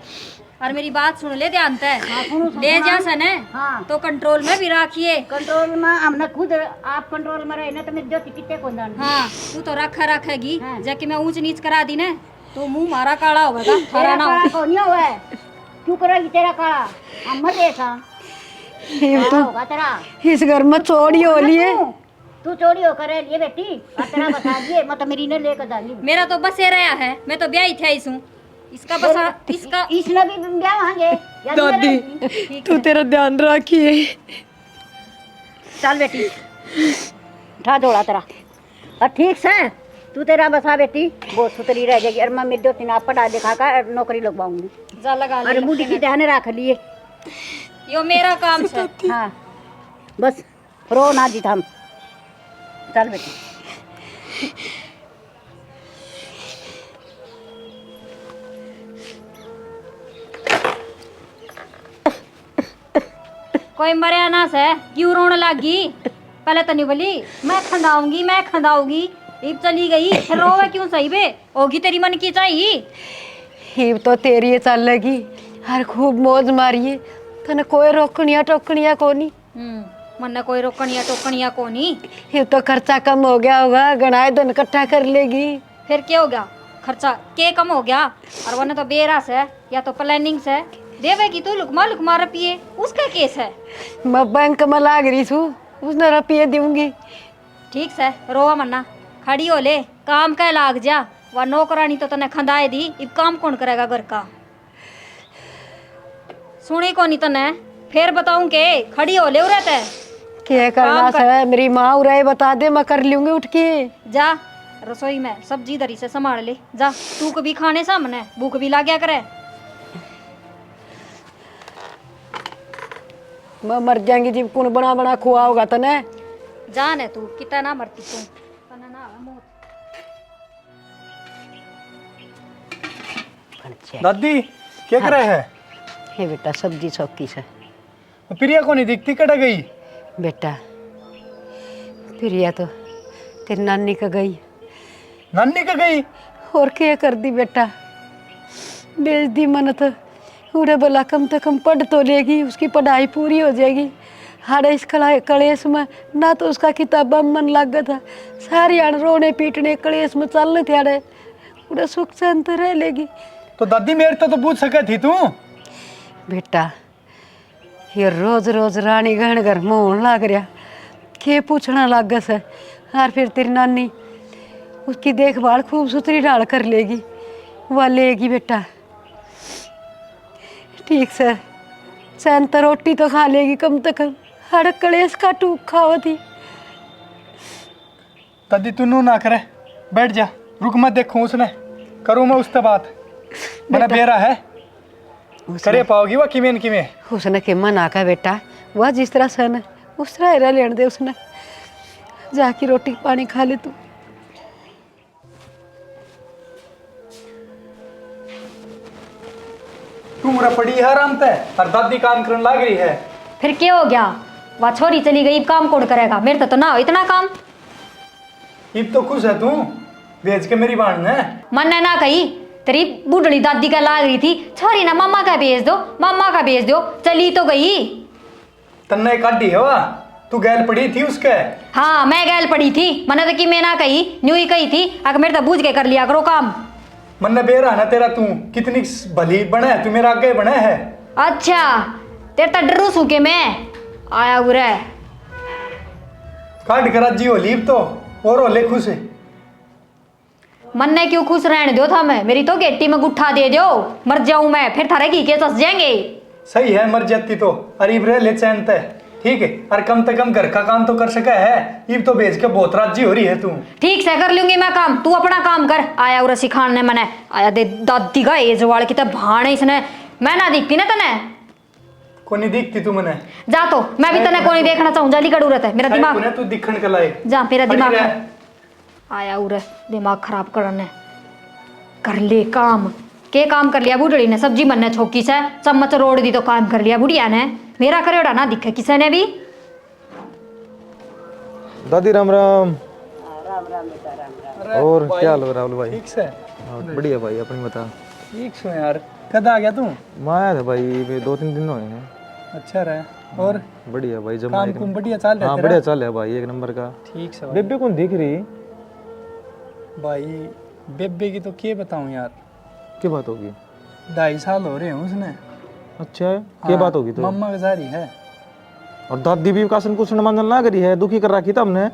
और मेरी बात सुन ले ध्यान से। सुनो, ले जा सन है हाँ। तो कंट्रोल में भी रखिए। कंट्रोल में हमने खुद, आप कंट्रोल में रहे ना तो मेरी ज्योति कितने को जान। हाँ तू तो रखेगी हाँ। जाके मैं ऊंच नीच करा दी ना तो मुंह मारा काला होगा तेरा थारा ना काला को नहीं हुआ है, क्यों करेगी तेरा काला? हम मत ऐसा ये काला तो होगा तेरा। इस घर में चोरी हो ली है। तू चोरी होकर रह लिए बेटी और तेरा बता दिए मतलब मेरी ने लेकर जाएंगी। मेरा तो बस ये रहा है, मैं तो ब्याह ही थे इसू इसका बसा इसका इसने भी ब्याह होंगे या नहीं दादी रहेगी? तू तेरा ध्यान रखिए। चल बेटी उठा दौड़ा तेरा और ठीक से तू तेरा बसा बेटी, बहुत सुतरी रह जाएगी। और मैं मेरी दो तीन आप पढ़ा दिखा कर नौकरी लगवाऊंगी। जा लगा अरे बूढ़ी की ध्यान रख लिए। यो मेरा काम है। हाँ बस रो ना जी हम। चल बेटी कोई मरे ना से क्यों रोने लगी? पहले तो नहीं बोली मैं खंदाऊंगी इब चली गई फिर रोवे क्यों? सही बे होगी तेरी मन की चाहिए। हिब तो तेरी चल लगी हर खूब मौज मारिए तने कोई रोकनिया टोकनिया कोनी। मन कोई रोकनिया टोकनिया कोनी। हिब तो खर्चा कम हो गया होगा, गणाए धन इकट्ठा कर लेगी। फिर क्या हो गया? खर्चा के कम हो गया? और वरना तो बेरास है या तो प्लानिंग से देवेगी तू लुकमा रुपये उसका केस है। मैं बैंक में लाग रही छू, उसने रुपये दूंगी। ठीक से रोवा मन्ना खड़ी हो ले, काम का लाग जा। वह नौकरानी तो तने खंदाए दी, इब काम कौन करेगा घर का? सुनी को नहीं तने फिर बताऊं के खड़ी हो ले रहता है। क्या करना है? मेरी माँ उराए बता दे, मैं कर लूंगी उठ के। जा रसोई में सब्जी दरी से संभाल ले जा। तू कभी खाने सामने भूख भी लागया करे। मैं मर जाएंगी जब कौन बना बना खुआ होगा तने। जान है तू कितना ना मरती तू तने ना मौत। दादी क्या कर रहे है? हे बेटा सब्जी चौकी से। प्रिया को नहीं दिखती, कटा गई? बेटा प्रिया तो तेरी नानी का गई। नानी का गई? और क्या कर दी बेटा, बेच दी मन तो उड़े बोला कम से कम पढ़ तो लेगी, उसकी पढ़ाई पूरी हो जाएगी। हाड़े इस कलेश में ना तो उसका किताबा में मन लग गया था, सारी आड़ रोने पीटने कलेश में चलने थे। आड़े उड़े सुख शांत रह लेगी। तो दादी मेरे तो पूछ सके थी तू। बेटा ये रोज रोज रानी गहन घर में होने लग रहा, के पूछना लग गया से। और फिर तेरी नानी उसकी देखभाल खूब सुथरी डाल कर लेगी, वह लेगी बेटा। ठीक से चैन तो रोटी तो खा लेगी कम से कम, हर कलेश का टूक खाओ थी। दादी तू नू ना करे, बैठ जा, रुक मत देखूं उसने, करूँ मैं उससे बात। मैंने बेरा है करे पाओगी वह किमें किमें। उसने के मना का बेटा, वह जिस तरह सन उस तरह रह लेने दे। उसने जाके रोटी पानी खा ले तू। तू मुरा पड़ी है आराम ते और दादी काम करने लग रही है। फिर क्या हो गया? वह छोरी चली गई, काम कौन करेगा? मेरे तो ना हो इतना काम। इब तो खुश है तू भेज के मेरी बाण ने। मन ने ना कही, तेरी बूढ़ी दादी का लाग रही थी, छोरी ना मम्मा का भेज दो, मम्मा का भेज दो, चली तो गई। तन्ने काटी है वह, तू गैल पड़ी थी उसके। हाँ मैं गैल पड़ी थी, मैंने तो कि मैं ना कही, न्यू ही कही थी। अगर मेरे तो बूझ के कर लिया करो काम। मन ने बेरा ना तेरा, तू कितनी भली बने है, तू मेरा आगे बने है। अच्छा तेरे तो डरू सूखे मैं आया उरे काट कर जी हो लीव तो और होले खुश है। मन ने क्यों खुश रहने दो था? मैं मेरी तो गेटी में गुट्ठा दे दो, मर जाऊं मैं, फिर थारे घी के सस जाएंगे। सही है मर जाती तो अरीब रह ले चैन ते। ठीक है, और कम से कम घर का काम तो कर सका है। ये तो भेज के बहुत राजी हो रही है तू। ठीक से कर लूंगी मैं काम, तू अपना काम कर। आया उरा सिखाने मैंने आया दे दादी का एज वाल की भाण इसने, मैं ना दिखती ना तने को नहीं दिखती तू मने। जा तो मैं भी तने को नहीं देखना चाहूँ, जाली कड़ूरत है मेरा दिमाग। कोने तू दिखण के लायक जा मेरा खड़ी दिमाग रह। आया उरे दिमाग खराब करने। कर ले काम, के काम कर लिया बूढ़ड़ी ने, सब्जी बनने छोकी से चम्मच रोड़ दी तो काम कर लिया बुढ़िया ने। मेरा करेड़ा ना दिखे किसी ने भी। दादी राम राम। राम राम बेटा राम राम। और क्या हाल हो राहुल भाई? ठीक से हाँ, बढ़िया भाई, अपनी बता। ठीक सो यार, कद आ गया तू? मैं आया था भाई, 2-3 दिन हुए हैं। अच्छा रहा। और बढ़िया भाई, जमा काम एक कुम बढ़िया चल रहा हाँ है बढ़िया चल रहा है भाई, एक नंबर का। ठीक से भाई। बेबे कौन दिख रही? भाई बेबे की तो क्या बताऊं यार, क्या बात होगी? 2.5 साल हो रहे हैं उसने। अच्छा है, क्या बात होगी तो? मम्मा गुजारी है। और दादी भी कासन कुछ मंगल ना करी है, दुखी कर रखी था हमने।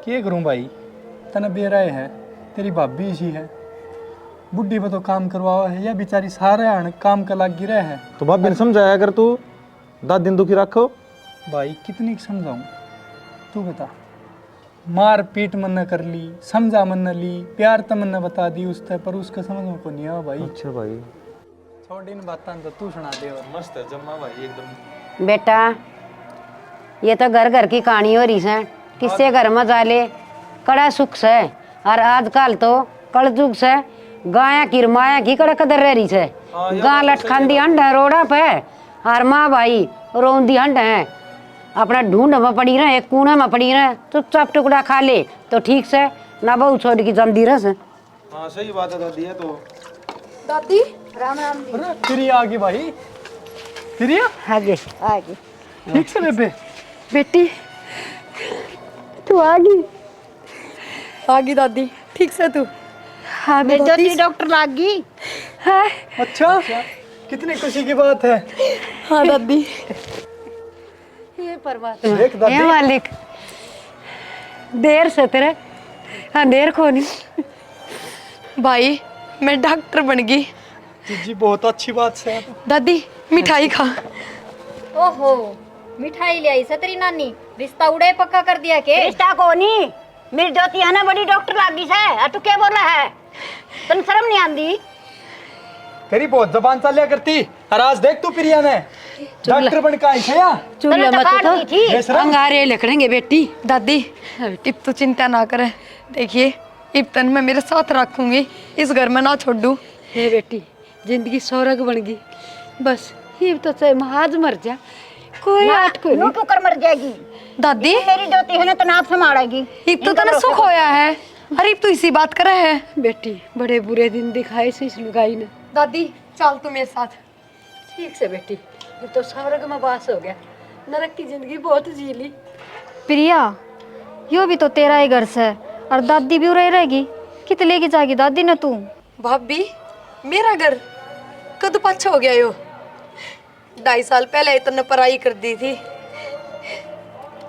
क्या करूं भाई, तना बेराए है, तेरी भाभी इसी है, बुढ़ी पे तो काम करवाओ है, या बेचारी सारे आन काम का लाग गिरा है। तो भाभी ने समझाया अगर तू दादी ने दुखी रखो। भाई कितनी समझाऊं, तू बता। मार पीट मन न कर ली, समझा मन न ली, प्यार तो मन न बता दी उससे, पर उसका समझ में को नहीं आया भाई। अच्छा भाई, छोड़ इन बातां तो तू सुना दे। और मस्त है जम्मा भाई एकदम। बेटा ये तो घर घर की कहानी हो रही है, किससे घर में जाले कड़ा सुख से। और आजकल तो कलजुग से गाया की माया की कड़ा कदर रह रही है। गां लटखांदी हंड है रोड़ा पे, और माँ भाई रोंदी हंड है, अपना ढूंढ में पड़ी रहे, एक कूड़े में पड़ी रहे, चुपचाप टुकड़ा खा ले तो ठीक से, ना बहु छोड़ की जमदी रस। हाँ सही बात है दादी, है तो। दादी अरे तेरी आ गई भाई, तेरी आगे आगे ठीक से बेबे। बेटी तू आगे आगी दादी, ठीक से तू? हाँ मैं ज्योति डॉक्टर लाग गई। अच्छा, कितनी खुशी की बात है। हाँ दादी। ये परमात्मा, देख दादी। हे मालिक, देर से तेरे अंधेर को नहीं। भाई मैं डॉक्टर बन गई। जी बहुत अच्छी बात है। दादी मिठाई खा। ओहो मिठाई ले आई से तेरी नानी, रिश्ता उड़े पक्का कर दिया के? रिश्ता को नहीं, मेरी ज्योति है ना बड़ी डॉक्टर लागी है। तू क्या बोला है, तुम शर्म नहीं आंदी? तेरी बहुत जबान चलिया करती, और आज देख तू प्रिया ने डॉक्टर बन के आई है या? चूल्हे में तो थी अंगारे लकड़ेंगे बेटी। दादी इब तो चिंता ना करे, देखिए इब तन मैं मेरे साथ रखूंगी, इस घर में ना छोड़ दूं। हे बेटी, जिंदगी स्वर्ग बन गई, बस ये तो चाहे महाज मर जा, कोई आट को नहीं ठोकर मर जाएगी। दादी मेरी ज्योति है ना तो नाप संभालेगी। इब तो तने सुख होया है, अरे इब तो इसी बात करे है। बेटी बड़े बुरे दिन दिखाए से इस लुगाई ने। दादी चल तू मेरे साथ। ठीक से बेटी, ये तो स्वर्ग में वास हो गया, नरक की जिंदगी बहुत जी ली। प्रिया यो भी तो तेरा ही घर से, और दादी भी उड़े रहेगी, कित लेके जाएगी दादी ने तू? भाभी मेरा घर कद पाछा हो गया यो, 2.5 साल पहले इतने पढ़ाई कर दी थी,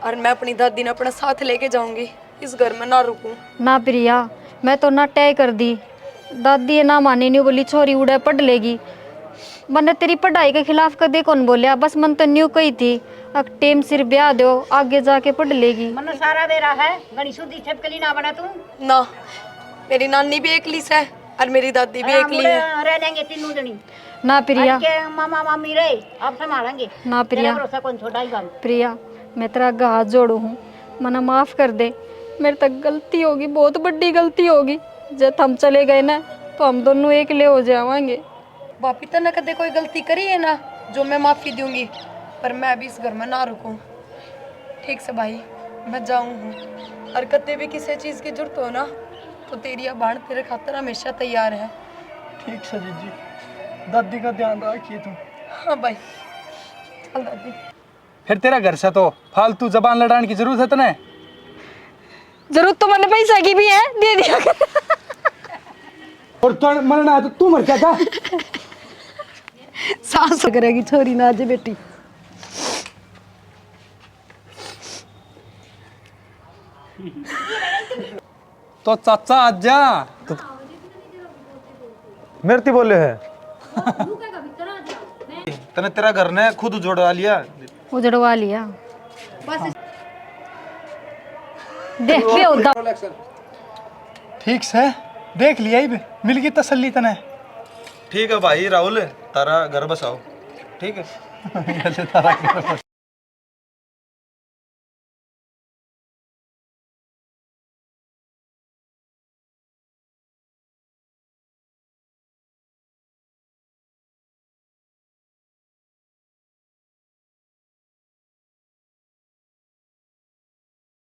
और मैं अपनी दादी ने अपने साथ लेके जाऊंगी, इस घर में ना रुकूं। ना प्रिया, मैं तो ना तय कर दी, दादी ना मानी नहीं, बोली छोरी उड़े पढ़ लेगी। मैंने तेरी पढ़ाई के खिलाफ कदे कौन बोलिया, बस मन तो न्यू कही थी अब टेम सिर ब्याह दो, आगे जाके पढ़ लेगी। मनो सारा बेरा है, गणी सुधी छपकली ना बना तू। ना मेरी नानी भी एकली से और मेरी दादी भी एकली है। रह लेंगे तीनों जनी। ना प्रिया, के मामा मामी रहे, आप संभालेंगे। ना प्रिया, भरोसा कौन छोड़ा ही गम। प्रिया मैं तेरा आगे हाथ जोड़ू हूँ, मना माफ कर दे, मेरे तक गलती होगी, बहुत बड़ी गलती होगी। जब हम चले गए ना तो हम दोनों एक ले हो जाएंगे। बापी तो न कदे कोई गलती करी है ना जो मैं माफी दूंगी, पर मैं अभी इस घर में ना रुकूं। ठीक से भाई, मैं जाऊं हूँ, और कदे भी किसी चीज की जरूरत हो ना तो तेरी अबान तेरे खातर हमेशा तैयार है। ठीक से जीजी, दादी का ध्यान रखिए तुम। हाँ भाई चल दादी। फिर तेरा घर से तो फालतू जबान लड़ाने की जरूरत है तने? जरूरत तो मैंने पैसा की भी है, दे दिया कर। और तो मरना है तो तू मर जाता। सांस करेगी छोरी ना जे बेटी। तो चाचा आजा तो मेरे ती बोले है तने तेरा घर ने खुद जोड़ा लिया, उजड़वा लिया देख के उदा ठीक से देख लिया ही मिल गई तसल्ली तने। ठीक है भाई राहुल, तारा घर बसाओ। ठीक है। ऐसे तारा